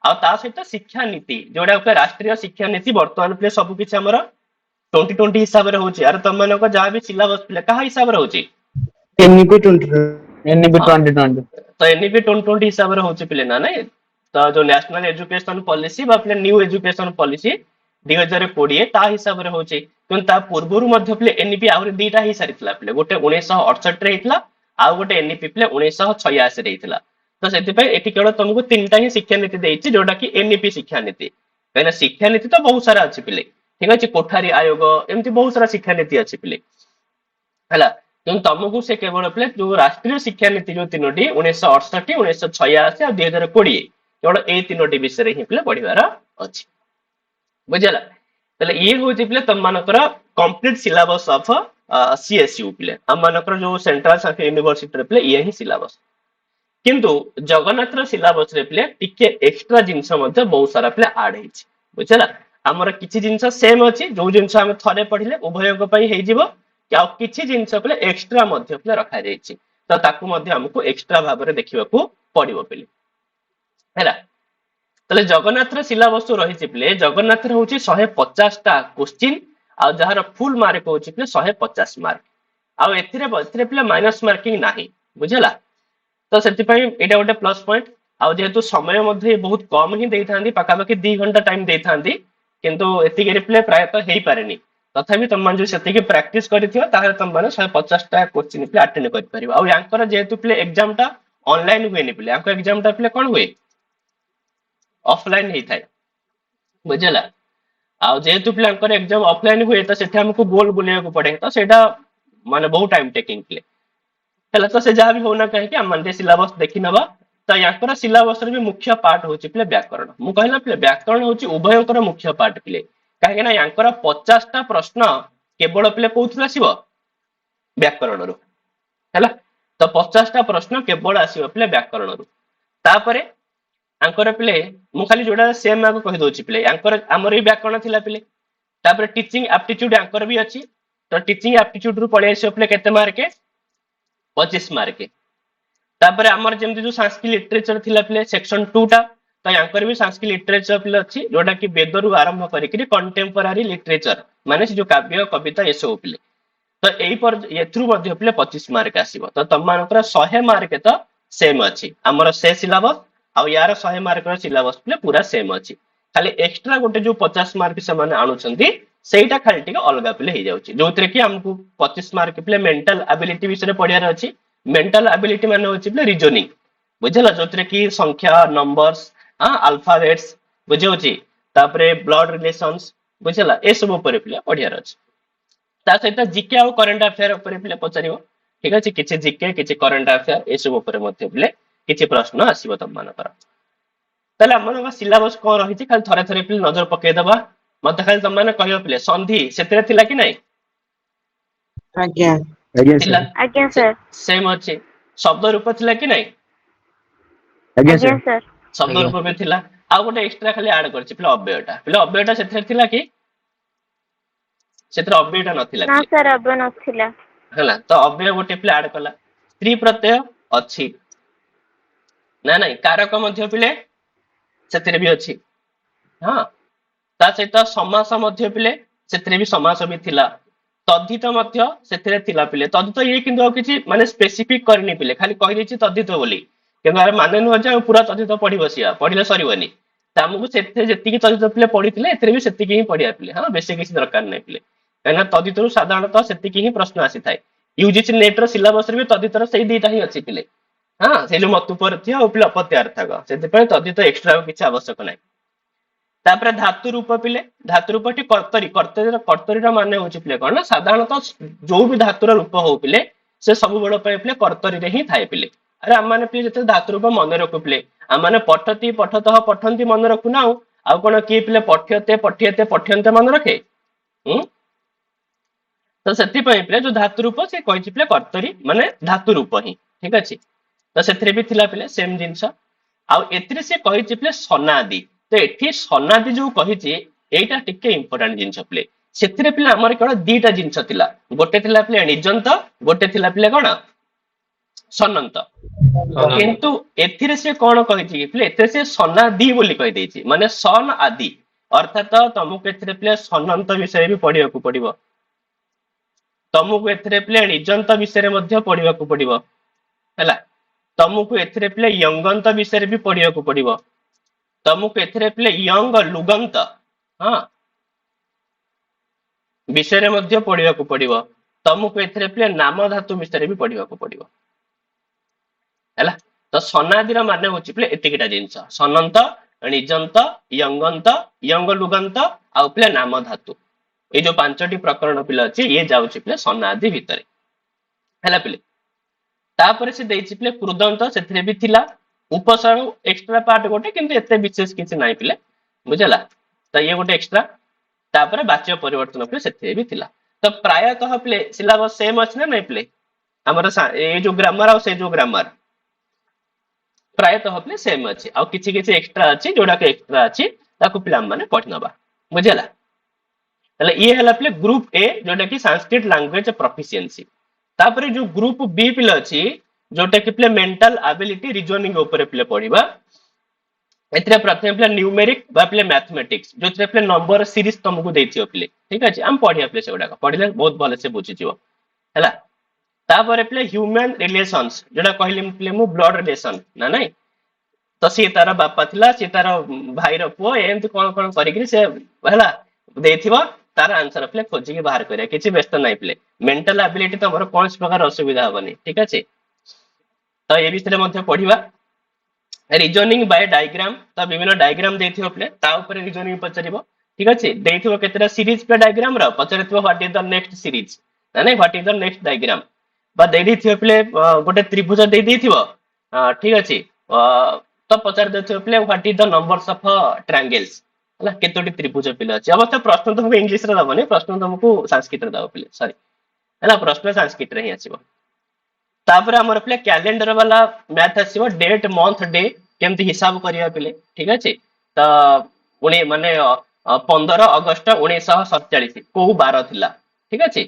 ଆଉ ତା ସହିତ ଶିକ୍ଷାନୀତି, ଯୋଉଟା ଉପରେ ରାଷ୍ଟ୍ରୀୟ ଶିକ୍ଷାନୀତି ବର୍ତ୍ତମାନ ପିଲେ ସବୁ କିଛି ଆମର 2020 ହିସାବରେ ହଉଛି। ଆରେ ତମମାନଙ୍କ ଯାହା ବି ସିଲାବସ ପିଲେ କାହା ହିସାବରେ ହଉଛି, NEP 20। NEP ହଁ 2020। ତ NEP 2020 ହିସାବରେ ହଉଛି ପିଲେ ନା ନାଇଁ। ତ ଯୋଉ ନ୍ୟାସନାଲ ଏଜୁକେସନ ପଲିସି ବା ପିଲେ ନ୍ୟୁ ଏଜୁକେସନ ପଲିସି 2020 ତା ହିସାବରେ ହଉଛି, କିନ୍ତୁ ତା ପୂର୍ବରୁ ମଧ୍ୟ ପିଲେ NEP ଆହୁରି ଦିଟା ହେଇ ସାରିଥିଲା ପିଲେ, ଗୋଟେ 1968 ରେ ହେଇଥିଲା, ଆଉ ଗୋଟେ NEP ପିଲେ 1986 ରେ ହେଇଥିଲା। ତ ସେଥିପାଇଁ ଏଠି କେବଳ ତମକୁ ତିନିଟା ହିଁ ଶିକ୍ଷାନୀତି ଦେଇଛି, ଯୋଉଟା କି NEP ଶିକ୍ଷାନୀତି। କାହିଁକିନା ଶିକ୍ଷାନୀତି ତ ବହୁତ ସାରା ଅଛି ପିଲେ, ଠିକ ଅଛି, କୋଠାରୀ ଆୟୋଗ, ଏମିତି ବହୁତ ସାରା ଶିକ୍ଷାନୀତି ଅଛି ପିଲେ ହେଲା। କିନ୍ତୁ ତମକୁ ସେ କେବଳ ପିଲେ ଯୋଉ ରାଷ୍ଟ୍ରୀୟ ଶିକ୍ଷାନୀତି ଯୋଉ ତିନୋଟି 1968, 1986 ଆଉ 2020, କେବଳ ଏଇ ତିନୋଟି ବିଷୟରେ ହିଁ ପିଲେ ପଢିବାର ଅଛି, ବୁଝିଲା। ତାହେଲେ ଇଏ ହଉଛି ପିଲେ ତମମାନଙ୍କର କମ୍ପ୍ଲିଟ ସିଲାବସ ଅଫ CSU ପିଲେ, ଆମମାନଙ୍କର ଯୋଉ ସେଣ୍ଟ୍ରାଲ ୟୁନିଭର୍ସିଟିରେ ପିଲେ ଇଏ ହିଁ ସିଲାବସ। କିନ୍ତୁ ଜଗନ୍ନାଥର ସିଲାବସ ରେ ପିଲେ ଟିକେ ଏକ୍ସଟ୍ରା ଜିନିଷ ମଧ୍ୟ ବହୁତ ସାରା ପିଲେ ଆଡ ହେଇଛି, ବୁଝିଲା। ଆମର କିଛି ଜିନିଷ ସେମ ଅଛି, ଯୋଉ ଜିନିଷ ଆମେ ଥରେ ପଢିଲେ ଉଭୟଙ୍କ ପାଇଁ ହେଇଯିବ, ଆଉ କିଛି ଜିନିଷ ପିଲେ ଏକ୍ସଟ୍ରା ମଧ୍ୟ ପିଲେ ରଖାଯାଇଛି, ତ ତାକୁ ମଧ୍ୟ ଆମକୁ ଏକ୍ସଟ୍ରା ଭାବରେ ଦେଖିବାକୁ ପଡିବ ପିଲେ ହେଲା। ତାହେଲେ ଜଗନ୍ନାଥର ସିଲାବସ ରହିଛି ପିଲେ, ଜଗନ୍ନାଥର ହଉଛି 150ଟା କୋଶ୍ଚିନ୍, ଆଉ ଯାହାର ଫୁଲ ମାର୍କ ହଉଛି ପିଲେ 150 ମାର୍କ। ଆଉ ଏଥିରେ ପିଲେ ମାଇନସ ମାର୍କିଂ ନାହିଁ, ବୁଝିଲା। ତ ସେଥିପାଇଁ ଏଇଟା ଗୋଟେ ପ୍ଲସ ପଏଣ୍ଟ। ଆଉ ଯେହେତୁ ସମୟ ମଧ୍ୟ ବହୁତ କମ ହିଁ ଦେଇଥାନ୍ତି, ପାଖାପାଖି 2 ଘଣ୍ଟା ଟାଇମ ଦେଇଥାନ୍ତି, କିନ୍ତୁ ଏତିକି ପିଲେ ପ୍ରାୟତଃ ହେଇପାରେନି। ତଥାପି ତମମାନେ ଯଦି ସେତିକି ପ୍ରାକ୍ଟିସ କରିଥିବ ତାହେଲେ ତମମାନେ 150ଟା କୋଶ୍ଚିନ୍ ପିଲେ ଆଟେଣ୍ଡ କରିପାରିବ। ଆଉ ୟାଙ୍କର ଯେହେତୁ ପିଲେ ଏକ୍ସାମ ଟା ଅନଲାଇନ ହୁଏନି ପିଲେ, ୟାଙ୍କ ଏକ୍ସାମ ଟା ପିଲେ କଣ ହୁଏ, ଅଫଲାଇନ ହେଇଥାଏ, ବୁଝିଲା। ଆଉ ଯେହେତୁ ପିଲାଙ୍କର ଏକ୍ସାମ ଅଫଲାଇନ ହୁଏ, ତ ସେଠି ଆମକୁ ଗୋଲ ବୁଲିବାକୁ ପଡେ, ତ ସେଇଟା ମାନେ ବହୁତ ଟାଇମ ଟେକିଂ ପିଲେ ହେଲା। ତ ସେ ଯାହା ବି ହଉନା କାହିଁକି ଆମେ ସିଲାବସ ଦେଖି ନବା। ତ ୟାଙ୍କର ସିଲାବସରେ ବି ମୁଖ୍ୟ ପାର୍ଟ ହଉଛି ପିଲେ ବ୍ୟାକରଣ। ମୁଁ କହିଲା ପିଲେ ବ୍ୟାକରଣ ହଉଛି ଉଭୟଙ୍କର ମୁଖ୍ୟ ପାର୍ଟ ପିଲେ, କାହିଁକି ନା ୟାଙ୍କର 50ଟା ପ୍ରଶ୍ନ କେବଳ ପିଲେ କୋଉଥିରୁ ଆସିବ, ବ୍ୟାକରଣରୁ ହେଲା। ତ 50ଟା ପ୍ରଶ୍ନ କେବଳ ଆସିବ ପିଲେ ବ୍ୟାକରଣରୁ। ତାପରେ ଆଙ୍କର ପିଲେ ମୁଁ ଖାଲି ଯୋଉଟା ସେମ୍ ଆଗ କହିଦଉଛି ପିଲେ, ୟାଙ୍କର ଆମର ବି ବ୍ୟାକରଣ ଥିଲା ପିଲେ। ତାପରେ ଟିଚିଂ ଆପ୍ଟିଚ୍ୟୁଡ ୟାଙ୍କର ବି ଅଛି, तो टीचिंग एप्टीट्यूड रु पळै आसी प्ले केते मार्क 25 मार्क तापर हमर जेमति जो संस्कृत लिटरेचर थिला प्ले सेक्शन 2 टा तो यांकर भी संस्कृत लिटरेचर प्ले अछि जोटा कि वेद रु आरंभ करिकरी कंटेम्पोरारी लिटरेचर माने जो काव्य कविता ये सब प्ले तो एई पर एथ्रु मध्ये प्ले 25 मार्क आसीबो तो तम मानकर 100 मार्क तो सेम अछि हमर से सिलेबस आ यार 100 मार्क रो सिलेबस प्ले पूरा सेम अछि खाली एक्स्ट्रा गोटे जो 50 मार्क से माने आनुचंती सेटा खाली टिके अलगा प्ले हे जाउची जोतरे कि हमकु 25 मार्क प्ले मेंटल एबिलिटी विषय पढियार अछि मेंटल एबिलिटी माने होची प्ले रीजनिंग बुझला जोतरे कि संख्या नंबर्स अल्फाबेट्स बुझौची तापरे ब्लड रिलेशंस बुझला ए सब ऊपर प्ले पढियार अछि ता सहित जीके आ करंट अफेयर ऊपर प्ले पचारिबो ठीक अछि किछि जीके किछि करंट अफेयर ए सब ऊपर मध्ये प्ले किछि प्रश्न आसीबो तम मानकर तले हमन सिलेबस को रहिछि खाली थरे थरे प्ले नजर पके दबा मते खाली तम माने कहियो प्ले संधि सेतरे थिला कि नै आज्ञा थिला आज्ञा सर सेम अछि शब्द रूप थिला कि नै आज्ञा सर शब्द रूप में थिला आ गोटे एक्स्ट्रा खाली ऐड करछि प्ले अव्ययटा सेतरे थिला कि सेतरे अव्ययटा नथिला ना सर अब नथिला हला तो अव्यय गोटे प्ले ऐड कला स्त्री प्रत्यय अछि ना नै कारक मध्य पिले सेतरे भी अछि हां ता सहित समास मध्य पिले सेतरे भी समास भी थिला तद्धित मध्य सेतरे थिला पिले तद्धित ये किंतु किछि माने स्पेसिफिक करनी पिले खाली कहि देछि तद्धित बोली किंतु आर माने न जे पूरा तद्धित पढि बसिया पढिले सरीबनी त हमकु सेते जेतिकी तद्धित पिले पढिथिले एतरे भी सेतिकी ही पढिया पिले हां बेसी किछि दरकार नै पिले कहना तद्धित रु साधारणतः सेतिकी ही प्रश्न आसी थाए यूजीसी नेट रो सिलेबस रे भी तद्धित रो सेही दुईटा ही अछि पिले हां से जो मतुपरथ्य और पिले अपत्यार्थक सेते पे तद्धित एक्स्ट्रा किछि आवश्यक नै तापर धातु रूप पिले धातु रूपटी कर्तरी रो माने होछि पिले कोन ना साधारणतः जो भी धातु रो रूप हो पिले से सब बड़ पे पिले कर्तरी रे ही थाए पिले अरे हम माने पिले जते धातु रूप मन रखु पिले हम माने पठति पठतः पठन्ति मन रखु ना आ कोन की पिले पठ्यते पठ्यते पठ्यन्ते मन रखे तो सेति पई पिले जो धातु रूप से कहि पिले कर्तरी माने धातु रूप ही ठीक अछि तो सेथरे भी थिला पिले सेम जिंस आ एथिरे से कहि पिले सनादि तो एठी सनादि जो कहिछि एटा टिके इंपोर्टेंट जिंस पिले सेथिरे पिले हमर केवल दीटा जिंस थिला गोटे थिला पिले निजंत गोटे थिला पिले कोन सनंत किंतु एथिरे से कोन कहिछि पिले एथिरे से सनादि बोली कहि दैछि माने सन आदि अर्थात तमको एथिरे पिले सनंत विषय भी पढिया को पडिबो तमको एथिरे पिले निजंत विषय रे मध्ये पढिया को पडिबो हैला तमको एथिरे पिले यंगंत विषय भी पढिया को पडिबो तमको एथिरे पिले यंग लुगंत हां विषय रे मध्ये पढिया को पडिबो तमको एथिरे पिले नाम धातु विषय भी पढिया को पडिबो हैला तो सनादि रा माने होछि पिले एतिकिटा जिंस सनंत निजंत यंगंत यंग लुगंत आ पिले नाम धातु ए जो पांचटी प्रकरण पिले अछि ये जाउछि पिले सनादि भितरे हैला पिले तापर से देछि पिले कृदंत सेथरे भी थिला उपसर्ग एक्स्ट्रा पार्ट गोटे किंतु एते विशेष किछि नाही पिले बुझला तो ये गोटे एक्स्ट्रा तापर वाच्य परिवर्तन पिले सेथरे भी थिला तो प्रायतः पिले सिलेबस सेम अछि ना नाही पिले हमर ए जो ग्रामर आ से जो ग्रामर प्रायतः पिले सेम अछि आ किछि किछि एक्स्ट्रा अछि जोडा के एक्स्ट्रा अछि ताकू पिला माने पढनबा बुझला तले ये हला पिले ग्रुप ए जोडा कि संस्कृत लैंग्वेज प्रोफिशिएंसी तापर जो ग्रुप बी पिले अछि जोटा कि पिले मेंटल एबिलिटी रीजनिंग ऊपर पिले पढिबा एतरे प्रथम पिले न्यूमेरिक बा पिले मैथमेटिक्स जोतरे पिले नंबर सीरीज तुमको देथियो पिले ठीक अछि हम पढिया पिले सेगुडा पढिले बहुत भले से बुझि जिवो हैला तापर पिले ह्यूमन रिलेशंस जोटा कहली पिले मु ब्लड रिलेशन ना नाही तो सी तार बापा थिला सी तार भाई रो पुओ एंत कोन कोन करि कि से हैला देथिबो तार आंसर पिले खोजि के बाहर करिया किछि व्यस्त नाही पिले मेंटल एबिलिटी तमरो कोन प्रकार असुविधा होबनी ठीक अछि तो ये विषय मध्ये पढिबा रीजनिंग बाय डायग्राम तो विभिन्न डायग्राम देथिबो पिले ता ऊपर रीजनिंग पचरिबो ठीक अछि देथिबो केतरा सीरीज पे डायग्राम रो पचरिथिबो what is the next series ना नाही what is the next diagram बा दे देथिबो पिले गोटे त्रिभुज दे देथिबो ठीक अछि तो पचार देथिबो पिले what is the numbers of triangles हला केतोटी त्रिभुज पिले अछि अब तो प्रश्न तुमको इंग्लिश रे दबनी प्रश्न तुमको संस्कृत रे दबो पिले सॉरी हला प्रश्न संस्कृत रे ही आसीबो तापर हमर पिले कैलेंडर वाला मैथ आसीबो डेट मंथ डे केमती हिसाब करिया पिले ठीक अछि त उनी माने 15 अगस्त 1947 को 12 थिला ठीक अछि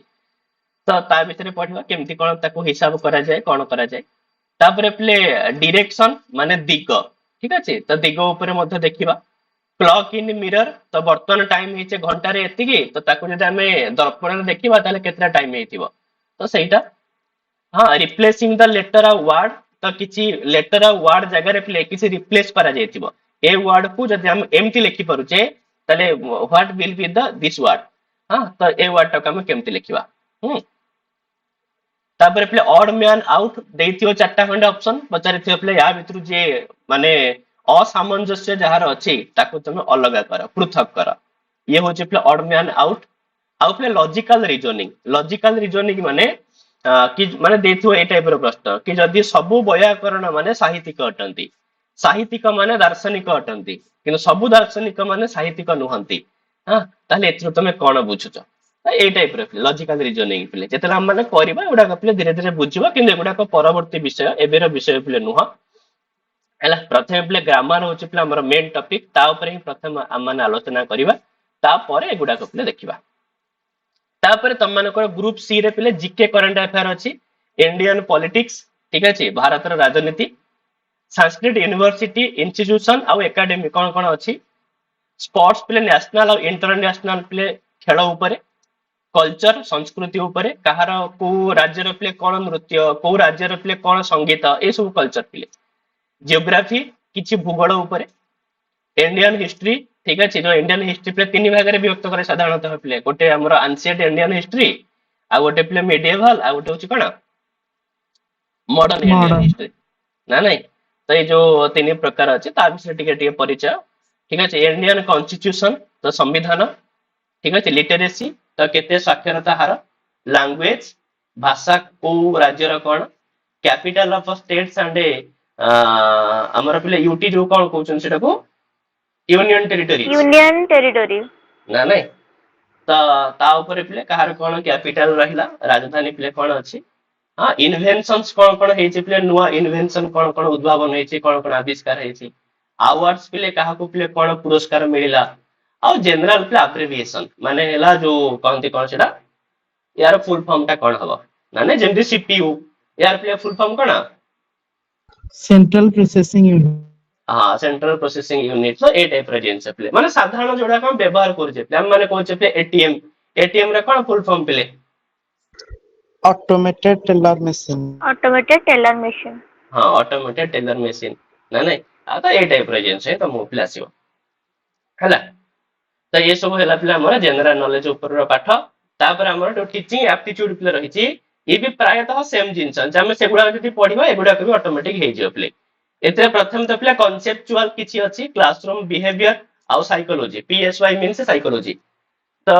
ତ ତା ଭିତରେ ପଢିବା କେମିତି କଣ ତାକୁ ହିସାବ କରାଯାଏ କଣ କରାଯାଏ। ତାପରେ ପିଲେ ଡିରେକ୍ସନ ମାନେ ଦିଗ, ଠିକ ଅଛି, ତ ଦିଗ ଉପରେ ମଧ୍ୟ ଦେଖିବା। କ୍ଲକ୍ ଇନ୍ ମିରର, ତ ବର୍ତ୍ତମାନ ଟାଇମ ହେଇଛି ଘଣ୍ଟାରେ ଏତିକି, ତ ତାକୁ ଯଦି ଆମେ ଦର୍ପଣରେ ଦେଖିବା ତାହେଲେ କେତେଟା ଟାଇମ ହେଇଥିବ, ତ ସେଇଟା। ହଁ, ରିପ୍ଲେସିଂ ଦ ଲେଟର ଆଉ ୱାର୍ଡ, ତ କିଛି ଲେଟର ଆଉ ୱାର୍ଡ ଜାଗାରେ ପିଲେ କିଛି ରିପ୍ଲେସ କରାଯାଇଥିବ। ଏ ୱାର୍ଡ କୁ ଯଦି ଆମେ ଏମିତି ଲେଖି ପାରୁଛେ ତାହେଲେ what will be the this word. ହଁ, ତ ଏ ୱାର୍ଡ ଟାକୁ ଆମେ କେମିତି ଲେଖିବା। ତାପରେ ପିଲେ ଅଡ୍ ମ୍ୟାନ ଆଉଟ ଦେଇଥିବ 4ଟା ଖଣ୍ଡେ ଅପସନ, ପଚାରିଥିବ ପିଲେ ୟା ଭିତରୁ ଯିଏ ମାନେ ଅସାମଞ୍ଜସ୍ୟ ଯାହାର ଅଛି ତାକୁ ତମେ ଅଲଗା କର, ପୃଥକ କର। ଇଏ ହଉଛି ପିଲେ ଅଡ୍ ମ୍ୟାନ ଆଉଟ। ଆଉ ପିଲେ ଲଜିକାଲ ରିଜନିଂ। ଲଜିକାଲ ରିଜନିଂ ମାନେ କି ମାନେ ଦେଇଥିବ ଏଇ ଟାଇପର ପ୍ରଶ୍ନ କି ଯଦି ସବୁ ବୈୟାକରଣ ମାନେ ସାହିତ୍ୟିକ ଅଟନ୍ତି, ସାହିତ୍ୟିକ ମାନେ ଦାର୍ଶନିକ ଅଟନ୍ତି, କିନ୍ତୁ ସବୁ ଦାର୍ଶନିକ ମାନେ ସାହିତ୍ୟିକ ନୁହନ୍ତି, ହଁ, ତାହେଲେ ଏଥିରୁ ତମେ କଣ ବୁଝୁଛ। ଏଇ ଟାଇପର ଲଜିକାଲ ରିଜନିଂ ପିଲେ ଯେତେବେଳେ ଆମେ ମାନେ କରିବା ଏଗୁଡାକ ପିଲେ ଧୀରେ ଧୀରେ ବୁଝିବା, କିନ୍ତୁ ଏଗୁଡାକ ପରବର୍ତ୍ତୀ ବିଷୟ, ଏବେର ବିଷୟ ପିଲେ ନୁହଁ ହେଲା। ପ୍ରଥମେ ପିଲେ ଗ୍ରାମାର ହଉଛି ପିଲେ ଆମର ମେନ୍ ଟପିକ, ତା ଉପରେ ହିଁ ପ୍ରଥମେ ଆମେ ମାନେ ଆଲୋଚନା କରିବା, ତାପରେ ଏଗୁଡାକ ପିଲେ ଦେଖିବା। ତାପରେ ତମମାନଙ୍କର ଗ୍ରୁପ ସି ରେ ପିଲେ ଜିକେ କରେଣ୍ଟ ଆଫେୟାର ଅଛି, ଇଣ୍ଡିଆନ ପଲିଟିକ୍ସ, ଠିକ ଅଛି, ଭାରତର ରାଜନୀତି, ସାଂସ୍କ୍ରିଟ ୟୁନିଭର୍ସିଟି ଇନଷ୍ଟିଟ୍ୟୁସନ ଆଉ ଏକାଡେମୀ କଣ କଣ ଅଛି, ସ୍ପୋର୍ଟସ ପିଲେ ନ୍ୟାସନାଲ ଆଉ ଇଣ୍ଟରନ୍ୟାସନାଲ ପିଲେ ଖେଳ ଉପରେ, କଲଚର ସଂସ୍କୃତି ଉପରେ, କାହାର କୋଉ ରାଜ୍ୟର ପିଲେ କଣ ନୃତ୍ୟ, କୋଉ ରାଜ୍ୟର ପିଲେ କଣ ସଙ୍ଗୀତ, ଏସବୁ କଲଚର ପିଲେ, ଜିଓଗ୍ରାଫି କିଛି ଭୂଗୋଳ ଉପରେ, ଇଣ୍ଡିଆନ ହିଷ୍ଟ୍ରି, ଠିକ ଅଛି, ଯୋଉ ଇଣ୍ଡିଆନ ହିଷ୍ଟ୍ରି ପିଲେ 3 ଭାଗରେ ବିଭକ୍ତ କରେ ସାଧାରଣତଃ ପିଲେ, ଗୋଟେ ଆମର ଆନ୍ସିଏଣ୍ଟ ଇଣ୍ଡିଆନ ହିଷ୍ଟ୍ରି, ଆଉ ଗୋଟେ ପିଲେ ମିଡିଏଭାଲ, ଆଉ ଗୋଟେ ହଉଛି କଣ ମଡର୍ନ ଇଣ୍ଡିଆନ ମଡର୍ନ। ହିଷ୍ଟ୍ରି, ନା ନାଇଁ। ତ ଏଇ ଯୋଉ 3 ପ୍ରକାର ଅଛି ତା ବିଷୟରେ ଟିକେ ଟିକେ ପରିଚୟ, ଠିକ ଅଛି। ଇଣ୍ଡିଆନ କନଷ୍ଟିଟ୍ୟୁସନ, ତ ସମ୍ବିଧାନ, ଠିକ ଅଛି, ଲିଟରେସି, ତ କେତେ ସାକ୍ଷରତା ହାର, ଲାଙ୍ଗୁଏଜ, ଭାଷା କୋଉ ରାଜ୍ୟର କଣ, କ୍ୟାପିଟାଲ ଅଫ ଷ୍ଟେଟ୍ସ ଆଣ୍ଡ ଆମର ପିଲେ ୟୁଟି ଯୋଉ କଣ କହୁଛନ୍ତି ସେଟାକୁ ୟୁନିୟନ ଟେରିଟୋରିଜ, ୟୁନିୟନ ଟେରିଟୋରି। ନା ନାଇଁ। ତ ତା ଉପରେ ପିଲେ କାହାର କଣ କ୍ୟାପିଟାଲ ରହିଲା, ରାଜଧାନୀ ପିଲେ କଣ ଅଛି। ହଁ, ଇନଭେନସନ୍ସ କଣ କଣ ହେଇଛି ପିଲେ, ନୂଆ ଇନଭେନସନ କଣ କଣ ଉଦ୍ଭାବନ ହେଇଛି, କଣ କଣ ଆବିଷ୍କାର ହେଇଛି, ଆୱାର୍ଡସ ପିଲେ କାହାକୁ ପିଲେ କଣ ପୁରସ୍କାର ମିଳିଲା, ଆଉ ଜେନେରାଲ ପିଲେ ଆବ୍ରିଭିଏସନ ମାନେ ହେଲା ଯୋଉ କହନ୍ତି କଣ ସେଟା, ୟାର ଫୁଲ ଫର୍ମ ଟା କଣ ହବ, ମାନେ ଯେମିତି ସିପିୟୁ, ୟାର ପିଲେ ଫୁଲ ଫର୍ମ କଣ, ସେଣ୍ଟ୍ରାଲ ପ୍ରୋସେସିଂ ୟୁନିଟ। ହଁ, ସେଣ୍ଟ୍ରାଲ ପ୍ରୋସେସିଂ ୟୁନିଟ। ତ ଏଇ ଟାଇପର ଜିନିଷ ପିଲେ ମାନେ ସାଧାରଣ ଯୋଉଟା ଆମେ ବ୍ୟବହାର କରୁଛେ ପିଲେ, ଆମେ ମାନେ କହୁଛେ ପିଲେ ଏଟିଏମ, ଏଟିଏମ ରେ କଣ ଫୁଲ ଫର୍ମ ପିଲେ, automated teller machine. Automated teller machine. ହଁ, ଅଟୋମେଟେଡ ଟେଲର ମେସିନ, ନା ନାଇଁ। ଆଉ ତ ଏଇ ଟାଇପର ଜିନିଷ ହିଁ ତମକୁ ପିଲେ ଆସିବ ହେଲା। ତ ଏ ସବୁ ହେଲା ପିଲା ଆମର ଜେନେରାଲ ନଲେଜ ଉପରର ପାଠ। ତାପରେ ଆମର ଯୋଉ ଟିଚିଂ ଆପ୍ଟିଚ୍ୟୁଡ ପିଲେ ରହିଛି, ଇଏ ବି ପ୍ରାୟତଃ ସେମ ଜିନିଷ, ଆମେ ସେଗୁଡାକ ଯଦି ପଢିବା ଏଗୁଡାକ ବି ଅଟୋମେଟିକ ହେଇଯିବ ପିଲେ। ଏଥିରେ ପ୍ରଥମେ ତ ପିଲା କନସେପଚୁଆଲ କିଛି ଅଛି, କ୍ଲାସରୁମ ବିହେଭିୟର ଆଉ ସାଇକୋଲୋଜି, ପିଏସୱାଇ ମିନ୍ସ ସାଇକୋଲୋଜି। ତ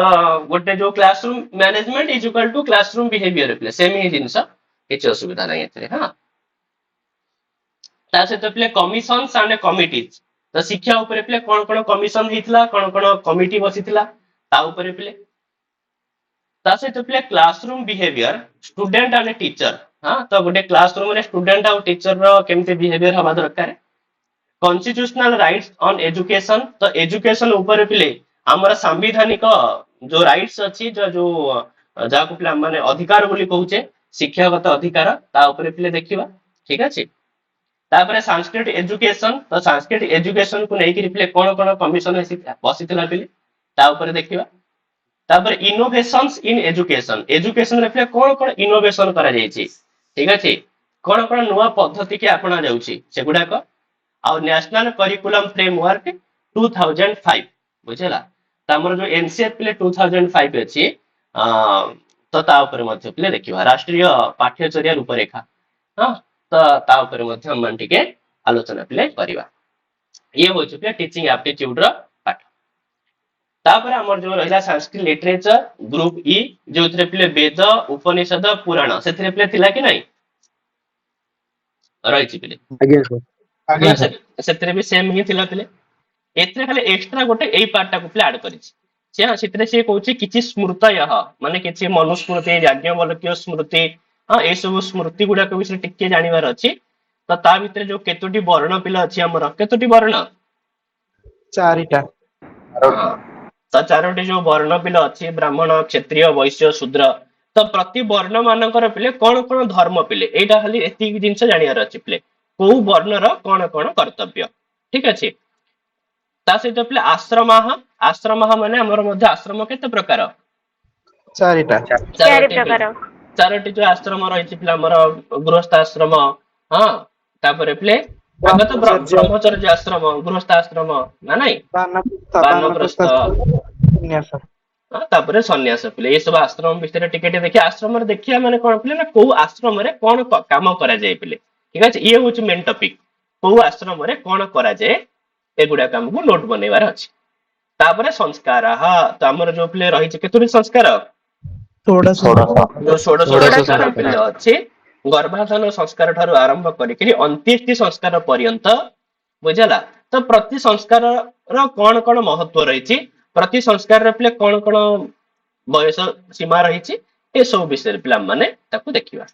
ଗୋଟେ ଯୋଉ classroom management is equal to classroom behaviour ପିଲେ ସେମ ହିଁ ଜିନିଷ, କିଛି ଅସୁବିଧା ନାହିଁ ଏଥିରେ। ହଁ, ତା ସହିତ ପିଲେ କମିଶନ ଆଣ୍ଡ କମିଟିଜ, ତ ଶିକ୍ଷା ଉପରେ ପିଲେ କଣ କଣ କମିଶନ ହେଇଥିଲା, କଣ କଣ କମିଟି ବସିଥିଲା ତା ଉପରେ ପିଲେ। ତା ସହିତ ପିଲେ classroom behaviour, student and teacher. ହଁ, ତ ଗୋଟେ କ୍ଲାସ ରୁମରେ ଷ୍ଟୁଡେଣ୍ଟ ଆଉ ଟିଚର ର କେମିତି ବିହେଭିୟର ହବା ଦରକାର। କନଷ୍ଟିଟ୍ୟୁସନାଲ ରାଇଟ୍ସ ଅନ ଏଜୁକେସନ, ତ ଏଜୁକେସନ ଉପରେ ପିଲେ ଆମର ସାମ୍ବିଧାନିକ ଯୋଉ ରାଇଟ୍ସ ଅଛି, ଯୋଉ ଯାହାକୁ ପିଲା ମାନେ ଅଧିକାର ବୋଲି କହୁଛେ, ଶିକ୍ଷାଗତ ଅଧିକାର, ତା ଉପରେ ପିଲେ ଦେଖିବା, ଠିକ ଅଛି। ତାପରେ ସାଂସ୍କ୍ରିଟ ଏଜୁକେସନ, ତ ସାଂସ୍କ୍ରିଟ ଏଜୁକେସନକୁ ନେଇକି ପିଲେ କଣ କଣ କମିଶନ ବସିଥିଲା ପିଲେ ତା ଉପରେ ଦେଖିବା। ତାପରେ ଇନୋଭେସନ୍ସ ଇନ ଏଜୁକେସନ, ଏଜୁକେସନରେ ପିଲେ କଣ କଣ ଇନୋଭେସନ କରାଯାଇଛି, ଠିକ ଅଛି, କଣ କଣ ନୂଆ ପଦ୍ଧତି କି ଆପଣା ଯାଉଛି ସେଗୁଡାକ। ଆଉ ନ୍ୟାସନାଲ କରିକୁଲମ ଫ୍ରେମୱାର୍କ 2005, ବୁଝିଲା। ତ ଆମର ଯୋଉ ଏନସିଏଫ ପିଲେ 2005 ଅଛି, ତ ତା ଉପରେ ମଧ୍ୟ ପିଲେ ଦେଖିବା। ରାଷ୍ଟ୍ରୀୟ ପାଠ୍ୟଚର୍ଯ୍ୟା ରୂପରେଖା, ହଁ, ତ ତା ଉପରେ ମଧ୍ୟ ଆମେ ଟିକେ ଆଲୋଚନା ପିଲେ କରିବା। ଇଏ ହଉଛି ପିଲେ ଟିଚିଂ ଆପ୍ଟିଚ୍ୟୁଡ ର ପାଠ। ତାପରେ ଆମର ଯୋଉ ରହିଲା ସାଂସ୍କ୍ରିଟ ଲିଟରେଚର ଗ୍ରୁପ ଇ, ଯୋଉଥିରେ ପିଲେ ବେଦ, ଉପନିଷଦ, ପୁରାଣ, ସେଥିରେ ପିଲେ ଥିଲା କି ନାଇଁ, ରହିଛି ପିଲେ। ଆଜ୍ଞା ସାର୍। ଆଜ୍ଞା ସାର୍। ସେଥିରେ ବି ସେମ ହିଁ ଥିଲା ପିଲେ। ଏଥିରେ ଖାଲି ଏକ୍ସଟ୍ରା ଗୋଟେ ଏଇ ପାର୍ଟଟାକୁ ପିଲେ ଆଡ କରିଛି। ସେଥିରେ ସିଏ କହୁଛି କିଛି ସ୍ମୃତୟ, ମାନେ କିଛି ମନୁସ୍ମୃତି, ଯାଜ୍ଞବଲ୍କ୍ୟ ସ୍ମୃତି, ହଁ, ଏସବୁ ସ୍ମୃତି ଗୁଡାକ ବିଷୟରେ ଟିକେ ଜାଣିବାର ଅଛି। ତ ତା ଭିତରେ ଯୋଉ କେତୋଟି ବର୍ଣ୍ଣ ପିଲା ଅଛି, ଆମର କେତୋଟି ବର୍ଣ୍ଣ, 4ଟା। ହଁ, ତ 4ଟି ଯୋଉ ବର୍ଣ୍ଣ ପିଲା ଅଛି, ବ୍ରାହ୍ମଣ, କ୍ଷତ୍ରିୟ, ବୈଶ୍ୟ, ଶୂଦ୍ର, ତ ପ୍ରତି ବର୍ଣ୍ଣ ମାନଙ୍କର ପିଲେ କଣ କଣ ଧର୍ମ ପିଲେ ଏଇଟା ଖାଲି ଏତିକି ଜିନିଷ ଜାଣିବାର ଅଛି ପିଲେ କୋଉ ବର୍ଣ୍ଣର କଣ କଣ କର୍ତ୍ତବ୍ୟ ଠିକ ଅଛି। ତା ସହିତ ପିଲେ ଆଶ୍ରମ ମାନେ ଆମର ମଧ୍ୟ ଆଶ୍ରମ କେତେ ପ୍ରକାର ଚାରିଟା। ଚାରି ଚାରୋଟି ପିଲେ ପ୍ରକାର। ଚାରୋଟି ଯୋଉ ଆଶ୍ରମ ରହିଛି ପିଲା ଆମର ଗୃହସ୍ଥ ଆଶ୍ରମ ହଁ ତାପରେ ପିଲେ ଆଗ ତ ବ୍ରହ୍ମଚର୍ଯ୍ୟ ବ୍ରହ୍ମଚର୍ଯ୍ୟ ଆଶ୍ରମ ଗୃହସ୍ଥ ଆଶ୍ରମ ନା ନାଇଁ ବାନପ୍ରସ୍ଥ ବାନପ୍ରସ୍ଥ ସନ୍ନ୍ୟାସ। ତାପରେ ସନ୍ନ୍ୟାସ ପିଲେ ଏଇ ସବୁ ଆଶ୍ରମ ବିଷୟରେ ଟିକେ ଟିକେ ଦେଖିବା ଆଶ୍ରମରେ ଦେଖିବା ମାନେ କଣ ପିଲେ ନା କୋଉ ଆଶ୍ରମରେ କଣ କାମ କରାଯାଏ ପିଲେ ଠିକ ଅଛି ଇଏ ହଉଛି ମେନ୍ ଟପିକ କୋଉ ଆଶ୍ରମରେ କଣ କରାଯାଏ ଏଗୁଡାକ ଆମକୁ ନୋଟ ବନେଇବାର ଅଛି। ତାପରେ ସଂସ୍କାର ତ ଆମର ଯୋଉ ପିଲେ ରହିଛି କେତୋଟି ସଂସ୍କାର ଷୋଡଶ। ଯୋଉ ଷୋଡଶ ଷୋଡଶ ସଂସ୍କାର ସଂସ୍କାର। ପିଲେ ଅଛି ଗର୍ଭାଧାନ ସଂସ୍କାର ଠାରୁ ଆରମ୍ଭ କରିକି ଅନ୍ତ୍ୟେଷ୍ଟି ସଂସ୍କାର ପର୍ଯ୍ୟନ୍ତ ବୁଝିଲା ତ ପ୍ରତି ସଂସ୍କାରର କଣ କଣ ମହତ୍ଵ ରହିଛି ପ୍ରତି ସଂସ୍କାରରେ ପିଲେ କଣ କଣ ବୟସ ସୀମା ରହିଛି ଏସବୁ ବିଷୟରେ ପିଲାମାନେ ତାକୁ ଦେଖିବା।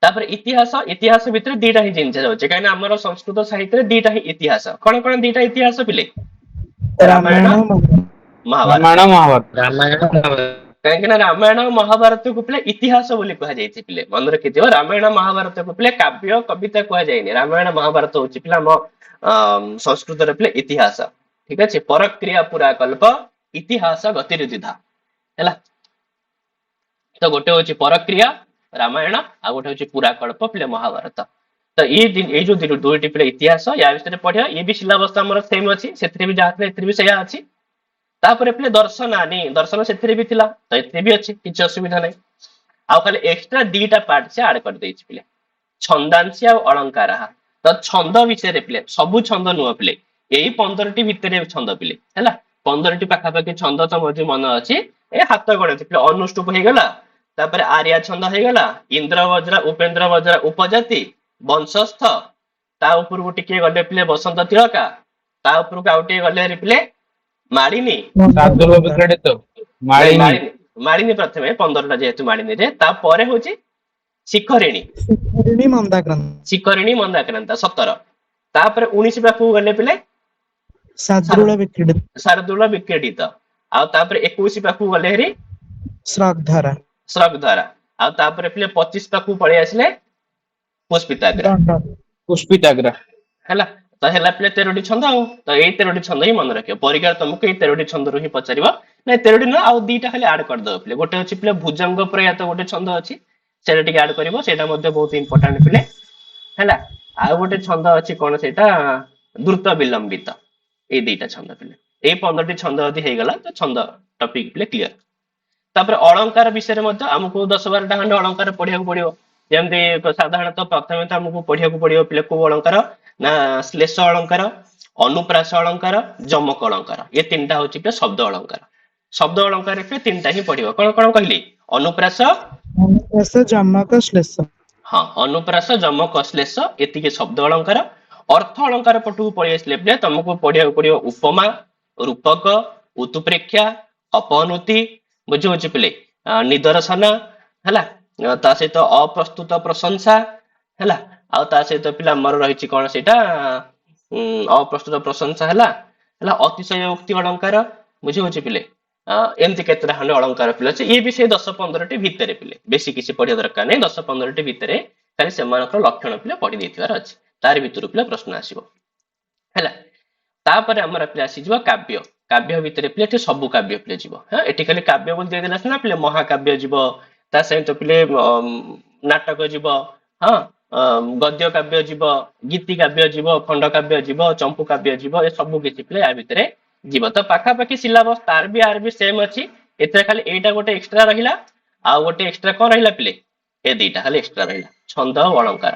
ତାପରେ ଇତିହାସ ଭିତରେ ଦିଟା ହିଁ ଜିନିଷ ରହୁଛି କାହିଁକିନା ଆମର ସଂସ୍କୃତ ସାହିତ୍ୟରେ ଦିଟା ହିଁ ଇତିହାସ କଣ କଣ ଦିଟା ଇତିହାସ ପିଲେ ରାମାୟଣ ମହାଭାରତ ରାମାୟଣ ମହାଭାରତ। କାହିଁକି ନା ରାମାୟଣ ମହାଭାରତକୁ ପିଲେ ଇତିହାସ ବୋଲି କୁହାଯାଇଛି ପିଲେ ମନେ ରଖିଥିବ ରାମାୟଣ ମହାଭାରତକୁ ପିଲେ କାବ୍ୟ କବିତା କୁହାଯାଇନି ରାମାୟଣ ମହାଭାରତ ହଉଛି ପିଲା ଆମ ସଂସ୍କୃତରେ ପିଲେ ଇତିହାସ ଠିକ ଅଛି ପରକ୍ରିୟା ପୁରା କଳ୍ପ ଇତିହାସ ଗତିରୁଦ୍ଧା ହେଲା ତ ଗୋଟେ ହଉଛି ପରକ୍ରିୟା ରାମାୟଣ ଆଉ ଗୋଟେ ହଉଛି ପୁରା କଳ୍ପ ପିଲେ ମହାଭାରତ ତ ଏଇ ଯୋଉ ଦୁଇଟି ପିଲେ ଇତିହାସ ୟା ବିଷୟରେ ପଢିବା ଇଏ ବି ସିଲାବସ ଆମର ସେମ ଅଛି ସେଥିରେ ବି ଯାହା ଥିଲା ଏଥିରେ ବି ସେଇଆ ଅଛି। ତାପରେ ପିଲେ ଦର୍ଶନ ସେଥିରେ ବି ଥିଲା ତ ଏଥିରେ ବି ଅଛି କିଛି ଅସୁବିଧା ନାହିଁ ଆଉ ଖାଲି ଏକ୍ସଟ୍ରା ଦିଟା ପାର୍ଟ ସେ ଆଡ କରିଦେଇଛି ପିଲେ ଛନ୍ଦାଂଶୀ ଆଉ ଅଳଙ୍କାର ତ ଛନ୍ଦ ବିଷୟରେ ପିଲେ ସବୁ ଛନ୍ଦ ନୁହଁ ପିଲେ ଏଇ 15ଟି ଭିତରେ ଛନ୍ଦ ପିଲେ ହେଲା 15ଟି ପାଖାପାଖି ଛନ୍ଦ ତ ମଧ୍ୟ ମନେ ଅଛି ଏ ହାତ ଗଣତି ପିଲେ ଅନୁଷ୍ଟୁପ ହେଇଗଲା ତାପରେ ଆର୍ୟା ଛନ୍ଦ ହେଇଗଲା ଇନ୍ଦ୍ର ବଜ୍ରା ଉପେନ୍ଦ୍ର ବଜ୍ରା ଉପଜାତି ବଂଶସ୍ଥ ତା ଉପରକୁ ଟିକେ ଗଲେ ପିଲେ ବସନ୍ତ ତିଳକା ତା ଉପରକୁ ଆଉ ଟିକେ ଗଲେ ପିଲେ ମାଳିନୀ ଶାର୍ଦୁଳ ବିକ୍ରୀଡ଼ିତ ନାଇଁ ମାଳିନୀ ମାଳିନୀ ପ୍ରଥମେ 15ଟା ଯେହେତୁ ମାଳିନୀରେ ତାପରେ ହଉଛି ଶିଖରିଣୀ ଶିଖରିଣୀ ମନ୍ଦାକ୍ରାନ୍ତ। ଶିଖରିଣୀ ମନ୍ଦାକ୍ରାନ୍ତା 17 ତାପରେ 19 ପାଖକୁ ଗଲେ ପିଲେ ଶାର୍ଦୁଳ ବିକ୍ରୀଡ଼ିତ। ଶାର୍ଦୁଳ ବିକ୍ରୀଡ଼ିତ ଆଉ ତାପରେ 21 ପାଖକୁ ଗଲେ ହେରି ଶ୍ରଦ୍ଧାରା। ଶ୍ରଗ ଦ୍ଵାରା ଆଉ ତାପରେ ପିଲେ 25 ପାଖକୁ ପଳେଇ ଆସିଲେ ପୁଷ୍ପିତାଗ୍ରା ଦଣ୍ଡ। ପୁଷ୍ପିତାଗ୍ରା। ହେଲା ତ ହେଲା ପିଲେ 13ଟି ଛନ୍ଦ ଆଉ ତ ଏଇ 13ଟି ଛନ୍ଦ ହିଁ ମନେ ରଖିବ ପରୀକ୍ଷା ତମକୁ ଏଇ 13ଟି ଛନ୍ଦରୁ ହିଁ ପଚାରିବ ନାଇଁ 13ଟି ନୁହଁ ଆଉ ଦିଟା ଖାଲି ଆଡ କରିଦବ ପିଲେ ଗୋଟେ ଅଛି ପିଲେ ଭୁଜଙ୍ଗ ପ୍ରୟାତ ଗୋଟେ ଛନ୍ଦ ଅଛି ସେଇଟା ଟିକେ ଆଡ କରିବ ସେଇଟା ମଧ୍ୟ ବହୁତ ଇମ୍ପୋର୍ଟାଣ୍ଟ ପିଲେ ହେଲା ଆଉ ଗୋଟେ ଛନ୍ଦ ଅଛି କଣ ସେଇଟା ଦ୍ରୁତ ବିଲମ୍ବିତ ଏଇ ଦିଟା ଛନ୍ଦ ପିଲେ ଏଇ 15ଟି ଛନ୍ଦ ଯଦି ହେଇଗଲା ତ ଛନ୍ଦ ଟପିକ ପିଲେ କ୍ଲିୟର। ତାପରେ ଅଳଙ୍କାର ବିଷୟରେ ମଧ୍ୟ ଆମକୁ 10-12ଟା ଖଣ୍ଡେ ଅଳଙ୍କାର ପଢିବାକୁ ପଡିବ ଯେମିତି ସାଧାରଣତଃ ପ୍ରଥମେ ତ ଆମକୁ ପଢିବାକୁ ପଡିବ ପିଲେ କୋଉ ଅଳଙ୍କାର ନା ଶ୍ଲେଷ ଅଳଙ୍କାର ଅନୁପ୍ରାସ ଅଳଙ୍କାର ଯମକ ଅଳଙ୍କାର ଏ ତିନିଟା ହଉଛି ପିଲେ ଶବ୍ଦ ଅଳଙ୍କାର ଶବ୍ଦ ଅଳଙ୍କାର ପିଲେ ତିନିଟା ହିଁ ପଢିବ କଣ କଣ କହିଲି ଅନୁପ୍ରାସ ଅନୁପ୍ରାସ ଯମକ ଶ୍ଲେଷ। ହଁ ଅନୁପ୍ରାସ ଯମକ ଶ୍ଲେଷ ଏତିକି ଶବ୍ଦ ଅଳଙ୍କାର ଅର୍ଥ ଅଳଙ୍କାର ପଟକୁ ପଳେଇ ଆସିଲେ ପିଲେ ତମକୁ ପଢିବାକୁ ପଡିବ ଉପମା ରୂପକ ଉତୁପ୍ରେକ୍ଷା ଅପନୁତି ବୁଝି ହଉଛି ପିଲେ ନିଦର୍ଶନ ହେଲା ତା ସହିତ ଅପ୍ରସ୍ତୁତ ପ୍ରଶଂସା ହେଲା ଆଉ ତା ସହିତ ପିଲା ଆମର ରହିଛି କଣ ସେଇଟା ଅପ୍ରସ୍ତୁତ ପ୍ରଶଂସା ହେଲା ହେଲା ଅତିଶୟ ଉକ୍ତି ଅଳଙ୍କାର ବୁଝି ହଉଛି ପିଲେ ଏମିତି କେତେଟା ଖଣ୍ଡେ ଅଳଙ୍କାର ପିଲା ଅଛି ଇଏ ବି ସେଇ 10-15ଟି ଭିତରେ ପିଲେ ବେଶୀ କିଛି ପଢିବା ଦରକାର ନାହିଁ 10-15ଟି ଭିତରେ ଖାଲି ସେମାନଙ୍କର ଲକ୍ଷଣ ପିଲା ପଢି ଦେଇଥିବାର ଅଛି ତାରି ଭିତରୁ ପିଲା ପ୍ରଶ୍ନ ଆସିବ ହେଲା। ତାପରେ ଆମର ପିଲା ଆସିଯିବ କାବ୍ୟ କାବ୍ୟ ଭିତରେ ପିଲେ ଏଠି ସବୁ କାବ୍ୟ ପିଲେ ଯିବ ହଁ ଏଠି ଖାଲି କାବ୍ୟ ବୋଲି ଦେଇଦେଲା ସିନା ପିଲେ ମହାକାବ୍ୟ ଯିବ ତା ସହିତ ପିଲେ ନାଟକ ଯିବ ହଁ ଗଦ୍ୟ କାବ୍ୟ ଯିବ ଗୀତି କାବ୍ୟ ଯିବ ଖଣ୍ଡ କାବ୍ୟ ଯିବ ଚମ୍ପୁ କାବ୍ୟ ଯିବ ଏ ସବୁ କିଛି ପିଲେ ୟା ଭିତରେ ଯିବ ତ ପାଖାପାଖି ସିଲାବସ ତାର ବି ଆର ବି ସେମ ଅଛି ଏଥିରେ ଖାଲି ଏଇଟା ଗୋଟେ ଏକ୍ସଟ୍ରା ରହିଲା ଆଉ ଗୋଟେ ଏକ୍ସଟ୍ରା କଣ ରହିଲା ପିଲେ ଏ ଦିଟା ଖାଲି ଏକ୍ସଟ୍ରା ରହିଲା ଛନ୍ଦ ଆଉ ଅଳଙ୍କାର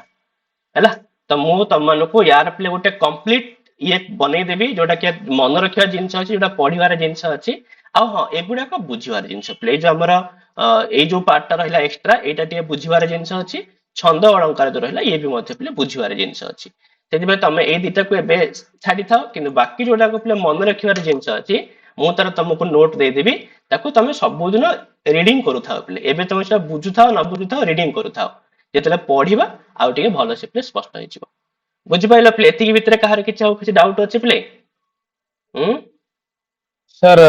ହେଲା ତ ମୁଁ ତମମାନଙ୍କୁ ୟାର ପିଲେ ଗୋଟେ କମ୍ପ୍ଲିଟ ଇଏ ବନେଇଦେବି ଯୋଉଟା କି ମନେ ରଖିବା ଜିନିଷ ଅଛି ଯୋଉଟା ପଢିବାର ଜିନିଷ ଅଛି ଆଉ ହଁ ଏଗୁଡାକ ବୁଝିବାର ଜିନିଷ ପିଲେ ଏଇ ଯୋଉ ଆମର ଏଇ ଯୋଉ ପାର୍ଟଟା ରହିଲା ଏକ୍ସଟ୍ରା ଏଇଟା ଟିକେ ବୁଝିବାର ଜିନିଷ ଅଛି ଛନ୍ଦ ଅଳଙ୍କାର ଯୋଉ ରହିଲା ଇଏ ବି ମଧ୍ୟ ପିଲେ ବୁଝିବାର ଜିନିଷ ଅଛି ସେଥିପାଇଁ ତମେ ଏଇ ଦିଟାକୁ ଏବେ ଛାଡିଥାଅ କିନ୍ତୁ ବାକି ଯୋଉଟାକୁ ପିଲେ ମନେ ରଖିବାର ଜିନିଷ ଅଛି ମୁଁ ତାର ତମକୁ ନୋଟ ଦେଇଦେବି ତାକୁ ତମେ ସବୁଦିନ ରିଡିଂ କରୁଥାଅ ପିଲେ ଏବେ ତମେ ସେଟା ବୁଝୁଥାଅ ନ ବୁଝୁଥାଅ ରିଡିଂ କରୁଥାଅ ଯେତେବେଳେ ପଢିବା ଆଉ ଟିକେ ଭଲସେ ପିଲେ ସ୍ପଷ୍ଟ ହେଇଯିବ ବୁଝିପାରିଲ ପିଲେ ଏତିକି ଭିତରେ କାହାର କିଛି ଆଉ କିଛି ଡାଉଟ ଅଛି ପିଲେ ସାର୍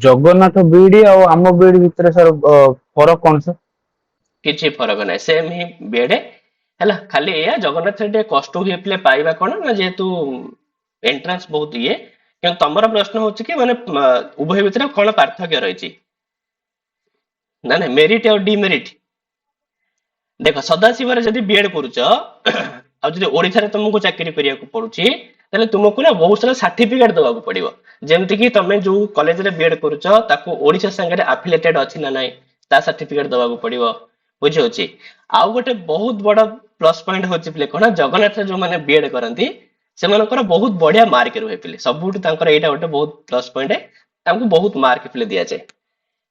ଜଗନ୍ନାଥ ବିଇଡି ଆଉ ଆମ ବିଇଡି ଭିତରେ ସାର୍ ଫରକ କଣ ସାର୍? କିଛି ଫରକ ନାହିଁ, ସେମ୍ ହିଁ ବିଏଡ୍ ହେଲା। ଖାଲି ଏଇଆ ଜଗନ୍ନାଥରେ ଟିକେ କଷ୍ଟ ହୁଏ ପିଲେ ପାଇବା କଣ ନା, ଯେହେତୁ ଏଣ୍ଟ୍ରାନ୍ସ ବହୁତ ଇଏ। କିନ୍ତୁ ତମର ପ୍ରଶ୍ନ ହଉଛି କି ମାନେ ଉଭୟ ଭିତରେ କଣ ପାର୍ଥକ୍ୟ ରହିଛି? ନା ନାଇଁ, ମେରିଟ ଆଉ ଡିମେରିଟ। ଦେଖ, ସଦାଶିବରେ ଯଦି ବିଏଡ୍ କରୁଛ ଆଉ ଯଦି ଓଡିଶାରେ ତମକୁ ଚାକିରି କରିବାକୁ ପଡୁଛି, ତାହେଲେ ତୁମକୁ ନା ବହୁତ ସାରା ସାର୍ଟିଫିକେଟ ଦବାକୁ ପଡିବ। ଯେମିତି କି ତମେ ଯୋଉ କଲେଜରେ ବିଏଡ୍ କରୁଛ ତାକୁ ଓଡିଶା ସାଙ୍ଗରେ ଆଫିଲେଟେଡ୍ ଅଛି ନା ନାହିଁ, ତା ସାର୍ଟିଫିକେଟ ଦବାକୁ ପଡିବ। ବୁଝିହଉଛି? ଆଉ ଗୋଟେ ବହୁତ ବଡ ପ୍ଲସ ପଏଣ୍ଟ ହଉଛି ପିଲେ କଣ, ଜଗନ୍ନାଥରେ ଯୋଉମାନେ ବିଏଡ୍ କରନ୍ତି ସେମାନଙ୍କର ବହୁତ ବଢିଆ ମାର୍କ ରୁହେ ପିଲେ। ସବୁଠୁ ତାଙ୍କର ଏଇଟା ଗୋଟେ ବହୁତ ପ୍ଲସ ପଏଣ୍ଟ, ତାଙ୍କୁ ବହୁତ ମାର୍କ ପିଲେ ଦିଆଯାଏ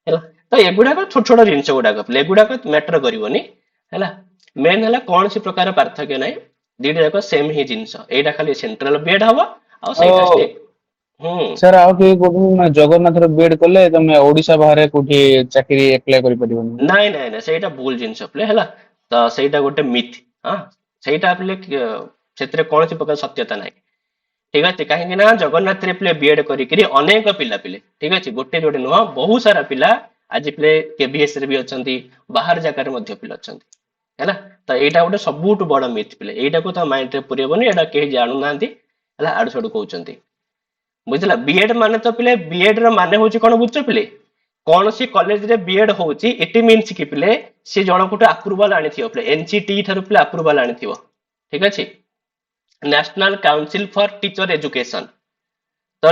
ହେଲା। ତ ଏଗୁଡାକ ଛୋଟ ଛୋଟ ଜିନିଷ ଗୁଡାକ ପିଲେ, ଏଗୁଡାକ ମ୍ୟାଟର କରିବନି ହେଲା। ମେନ୍ ହେଲା କୌଣସି ପ୍ରକାର ପାର୍ଥକ୍ୟ ନାହିଁ, ଦିଟା ଯାକ ସେମ୍ ହିଁ ଜିନିଷ। ଏଇଟା ଖାଲି ସେଣ୍ଟ୍ରାଲ ବିଏଡ୍ ହବ ଆଉ ସେଇଟା ଆଉ ଷ୍ଟେଟ୍। ସାର୍ ଆଉ କେହି କହୁଛନ୍ତି ନା ଜଗନ୍ନାଥର ବିଏଡ୍ କଲେ ତମେ ଓଡିଶା ବାହାରେ କୋଉଠି ଚାକିରି ଆପ୍ଲାଏ କରିପାରିବନି? ନାଇଁ ନାଇଁ ନାଇଁ, ସେଇଟା ଭୁଲ ଜିନିଷ ପିଲେ ହେଲା। ତ ସେଇଟା ଗୋଟେ ମିଥ୍। ହଁ, ସେଇଟା ପିଲେ ସେଥିରେ କୌଣସି ପ୍ରକାର ସତ୍ୟତା ନାହିଁ। ଠିକ ଅଛି? କାହିଁକି ନା ଜଗନ୍ନାଥରେ ପିଲେ ବିଏଡ୍ କରିକିରି ଅନେକ ପିଲା ପିଲେ, ଠିକ ଅଛି, ଗୋଟେ ଯୋଡେ ନୁହଁ, ବହୁତ ସାରା ପିଲା ଆଜି ପିଲେ କେଭିଏସ୍ ରେ ବି ଅଛନ୍ତି, ବାହାର ଜାଗାରେ ମଧ୍ୟ ପିଲା ଅଛନ୍ତି ହେଲା। ତ ଏଇଟା ଗୋଟେ ସବୁଠୁ ବଡ ମିଥ୍ ପିଲେ, ଏଇଟାକୁ ତ ମାଇଣ୍ଡରେ ପୁରେଇବନି, ଏଇଟା କେହି ଜାଣୁନାହାନ୍ତି ହେଲା, ଆଡୁ ସାଡୁ କହୁଛନ୍ତି। ବୁଝିଲା? ବିଏଡ୍ ମାନେ ତ ପିଲେ, ବିଏଡ୍ ର ମାନେ ହଉଛି କଣ ବୁଝୁଛ ପିଲେ? କୌଣସି କଲେଜରେ ବିଏଡ୍ ହଉଛି ଇଟ ମିନ୍ସ କି ପିଲେ ସେ ଜଣଙ୍କଠୁ ଆପ୍ରୁଭାଲ ଆଣିଥିବ, ପିଲେ ଏନସିଟି ଠାରୁ ପିଲେ ଆପ୍ରୁଭାଲ ଆଣିଥିବ। ଠିକ ଅଛି? ନ୍ୟାସନାଲ କାଉନସିଲ ଫର ଟିଚର ଏଜୁକେସନ। ତ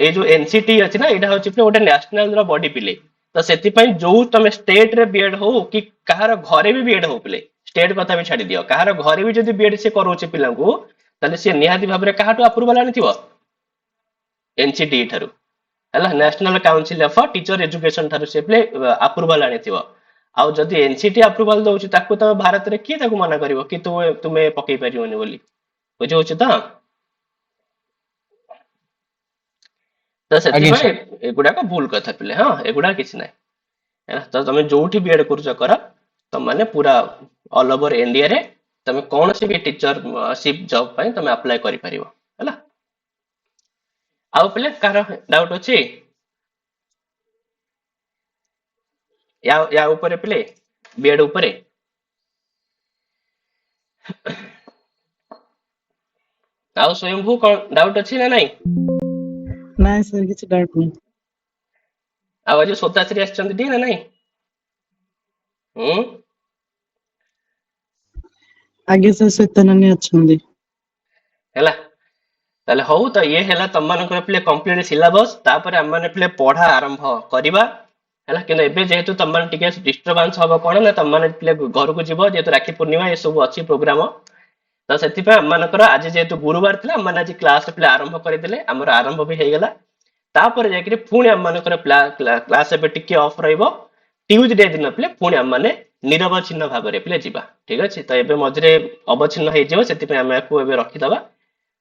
ଏଇ ଯୋଉ ଏନସିଟି ଅଛି ନା, ଏଇଟା ହଉଛି ଗୋଟେ ନ୍ୟାସନାଲ ର ବଡି ପିଲେ। ତ ସେଥିପାଇଁ ଯୋଉ ତମେ ଷ୍ଟେଟ ରେ ବିଏଡ୍ ହଉ କି କାହାର ଘରେ ବି ବିଏଡ୍ ହଉ ପିଲେ, ଷ୍ଟେଟ କଥା ବି ଛାଡି ଦିଅ, କାହାର ଘରେ ବି ଯଦି ବିଏଡ୍ ସେ କରଉଛି ପିଲାଙ୍କୁ, ତାହେଲେ ସେ ନିହାତି ଭାବରେ କାହାଠୁ ଆପ୍ରୁଭାଲ ଆଣିଥିବ? ଏନସିଟି ଠାରୁ ହେଲା, national council of teacher education ଠାରୁ ସେ ଆପ୍ରୁଭାଲ ଆଣିଥିବ। ଆଉ ଯଦି ଏନସିଟି ଆପ୍ରୁଭାଲ ଦଉଛି, ତାକୁ ତମେ ଭାରତରେ କିଏ ତାକୁ ମନା କରିବ କି ତୁମେ ପକେଇ ପାରିବନି ବୋଲି? ବୁଝିହଉଛି ତ? ତ ଆଜ୍ଞା ସେଥିପାଇଁ ସାର୍। ଏଗୁଡାକ ଭୁଲ କଥା ପିଲେ। ହଁ, ଏଗୁଡାକ କିଛି ନାହିଁ ହେଲା। ତ ତମେ ଯୋଉଠି ବିଏଡ୍ କରୁଛ କର, ତମେ ପୁରା ଅଲ ଓଭର ଇଣ୍ଡିଆରେ ତମେ କୌଣସି ବି ଟିଚରସିପ ଜବ ପାଇଁ ତମେ ଆପ୍ଲାଏ କରିପାରିବ ହେଲା। ଆଉ ପିଲେ କାହାର ଡାଉଟ ଅଛି ୟା ଉପରେ ପିଲେ, ବିଏଡ୍ ଉପରେ? ଆଉ ସ୍ୱୟଂଭୁ କଣ ଡାଉଟ ଅଛି ନା ନାଇଁ? ନାଇଁ ସାର୍ କିଛି ଡାଉଟ ନାହିଁ। ଆଉ ଆଜି ସୋତାଶ୍ରୀ ଆସିଛନ୍ତି ଟି ନା ନାଇଁ? ଆଜ୍ଞା ସାର୍, ଶ୍ଵେତା ନାନୀ ଅଛନ୍ତି। ହେଲା। ତାହେଲେ ହଉ, ତ ଇଏ ହେଲା ତମମାନଙ୍କର ପିଲେ କମ୍ପ୍ଲିଟ ସିଲାବସ। ତାପରେ ଆମେ ପିଲେ ପଢା ଆରମ୍ଭ କରିବା ହେଲା। କିନ୍ତୁ ଏବେ ଯେହେତୁ ତମମାନେ ଟିକେ ଡିଷ୍ଟର୍ବାନ୍ସ ହବ କଣ ନା, ତମମାନେ ପିଲେ ଘରକୁ ଯିବ, ଯେହେତୁ ରାକ୍ଷୀ ପୂର୍ଣ୍ଣିମା ଏସବୁ ଅଛି ପ୍ରୋଗ୍ରାମ। ତ ସେଥିପାଇଁ ଆମମାନଙ୍କର ଆଜି ଯେହେତୁ ଗୁରୁବାର ଥିଲା, ଆମେ ଆଜି କ୍ଲାସ ପିଲା ଆରମ୍ଭ କରିଦେଲେ, ଆମର ଆରମ୍ଭ ବି ହେଇଗଲା। ତାପରେ ଯାଇକିରି ପୁଣି ଆମମାନଙ୍କର କ୍ଲାସ ଏବେ ଟିକେ ଅଫ୍ ରହିବ। ଟ୍ୟୁଜଡେ ଦିନ ପିଲେ ପୁଣି ଆମମାନେ ନିରବଚ୍ଛିନ୍ନ ଭାବରେ ପିଲେ ଯିବା। ଠିକ ଅଛି? ତ ଏବେ ମଝିରେ ଅବଚ୍ଛିନ୍ନ ହେଇଯିବ, ସେଥିପାଇଁ ଆମେ ୟାକୁ ଏବେ ରଖିଦବା।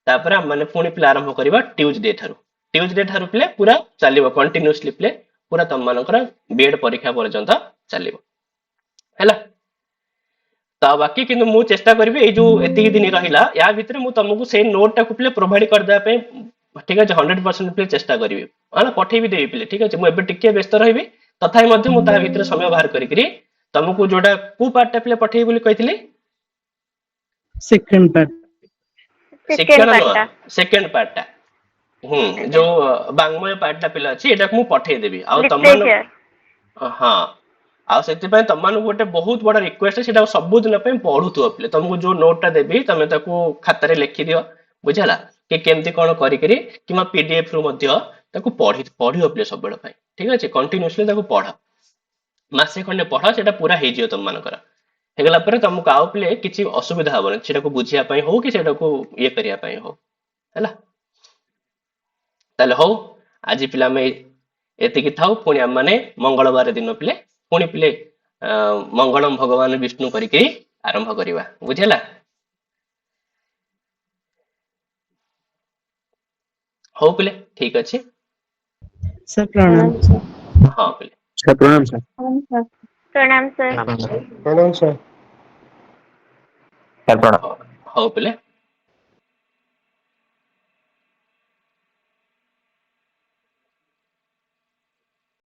ତାପରେ ଆମମାନେ ପୁଣି ପିଲା ଆରମ୍ଭ କରିବା ଟ୍ୟୁଜଡେ ଠାରୁ। ଟ୍ୟୁଜଡେ ଠାରୁ ପିଲେ ପୁରା ଚାଲିବ କଣ୍ଟିନ୍ୟୁସଲି ପିଲେ, ପୁରା ତମମାନଙ୍କର ବିଏଡ୍ ପରୀକ୍ଷା ପର୍ଯ୍ୟନ୍ତ ଚାଲିବ ହେଲା। ତ ବାକି କିନ୍ତୁ ମୁଁ ଚେଷ୍ଟା କରିବି, ଏଇ ଯୋଉ ଏତିକି ଦିନ ରହିଲା ୟା ଭିତରେ ମୁଁ ତମକୁ ସେଇ ନୋଟ ଟାକୁ ପିଲେ ପ୍ରୋଭାଇଡ କରିଦେବା ପାଇଁ, ଠିକ ଅଛି, 100% ପିଲେ ଚେଷ୍ଟା କରିବି, ହେଲା, ପଠେଇବି ଦେବି ପିଲେ। ଠିକ ଅଛି? ମୁଁ ଏବେ ଟିକେ ବ୍ୟସ୍ତ ରହିବି, ତଥାପି ମଧ୍ୟ ମୁଁ ତା ଭିତରେ ସମୟ ବାହାର କରିକିରି ତମକୁ ଯୋଉଟା କୋଉ ପାର୍ଟଟା ପିଲେ ପଠେଇବି ବୋଲି କହିଥିଲି? Second part. ସେକେଣ୍ଡ ଶିକ୍ଷଣ ନୁହଁ, ପାର୍ଟଟା। ସେକେଣ୍ଡ ପାର୍ଟଟା। ଆଜ୍ଞା। ଯୋଉ ବାଙ୍ଗ୍ମୟ ପାର୍ଟଟା ପିଲା ଅଛି, ଏଇଟାକୁ ମୁଁ ପଠେଇଦେବି। ଆଉ ତମମାନଙ୍କୁ, ଲିଟରେଚର। ହଁ, ଆଉ ସେଥିପାଇଁ ତମମାନଙ୍କୁ ଗୋଟେ ବହୁତ ବଡ ରିକ୍ୱେଷ୍ଟ, ସେଟା ସବୁଦିନ ପାଇଁ ପଢୁଥିବ ପିଲେ। ତମକୁ ଯୋଉ ନୋଟ ଟା ଦେବି, ତମେ ତାକୁ ଖାତାରେ ଲେଖିଦିଅ। ବୁଝିହେଲା? କି କେମିତି କଣ କରିକିରି, କିମ୍ବା ପିଡିଏଫ ରୁ ମଧ୍ୟ ତାକୁ ପଢିବ ପିଲେ ସବୁବେଳେ ପାଇଁ। ଠିକ ଅଛି? କଣ୍ଟିନ୍ୟୁସଲି ତାକୁ ପଢ, ମାସେ ଖଣ୍ଡେ ପଢ, ସେଟା ପୁରା ହେଇଯିବ ତମମାନଙ୍କର। ହେଇଗଲା ପରେ ତମକୁ ଆଉ ପିଲେ କିଛି ଅସୁବିଧା ହବନି, ସେଟାକୁ ବୁଝିବା ପାଇଁ ହଉ କି ସେଟାକୁ ଇଏ କରିବା ପାଇଁ ହଉ ହେଲା। ତାହେଲେ ହଉ, ଆଜି ପିଲା ଆମେ ଏତିକି ଥାଉ। ପୁଣି ଆମମାନେ ମଙ୍ଗଳବାର ଦିନ ପିଲେ ପୁଣି ପିଲେ ମଙ୍ଗଳମ ଭଗବାନ ବିଷ୍ଣୁ କରିକି ଆରମ୍ଭ କରିବା। ବୁଝିହେଲା? ହଉ ପିଲେ, ଠିକ ଅଛି। ସାର୍ ପ୍ରଣାମ। ହଁ ପିଲେ, ସାର୍ ପ୍ରଣାମ ସାର୍। ପ୍ରଣାମ ସାର୍। ପ୍ରଣାମ ସାର୍। ସାର୍ ପ୍ରଣାମ। ହଉ ପିଲେ।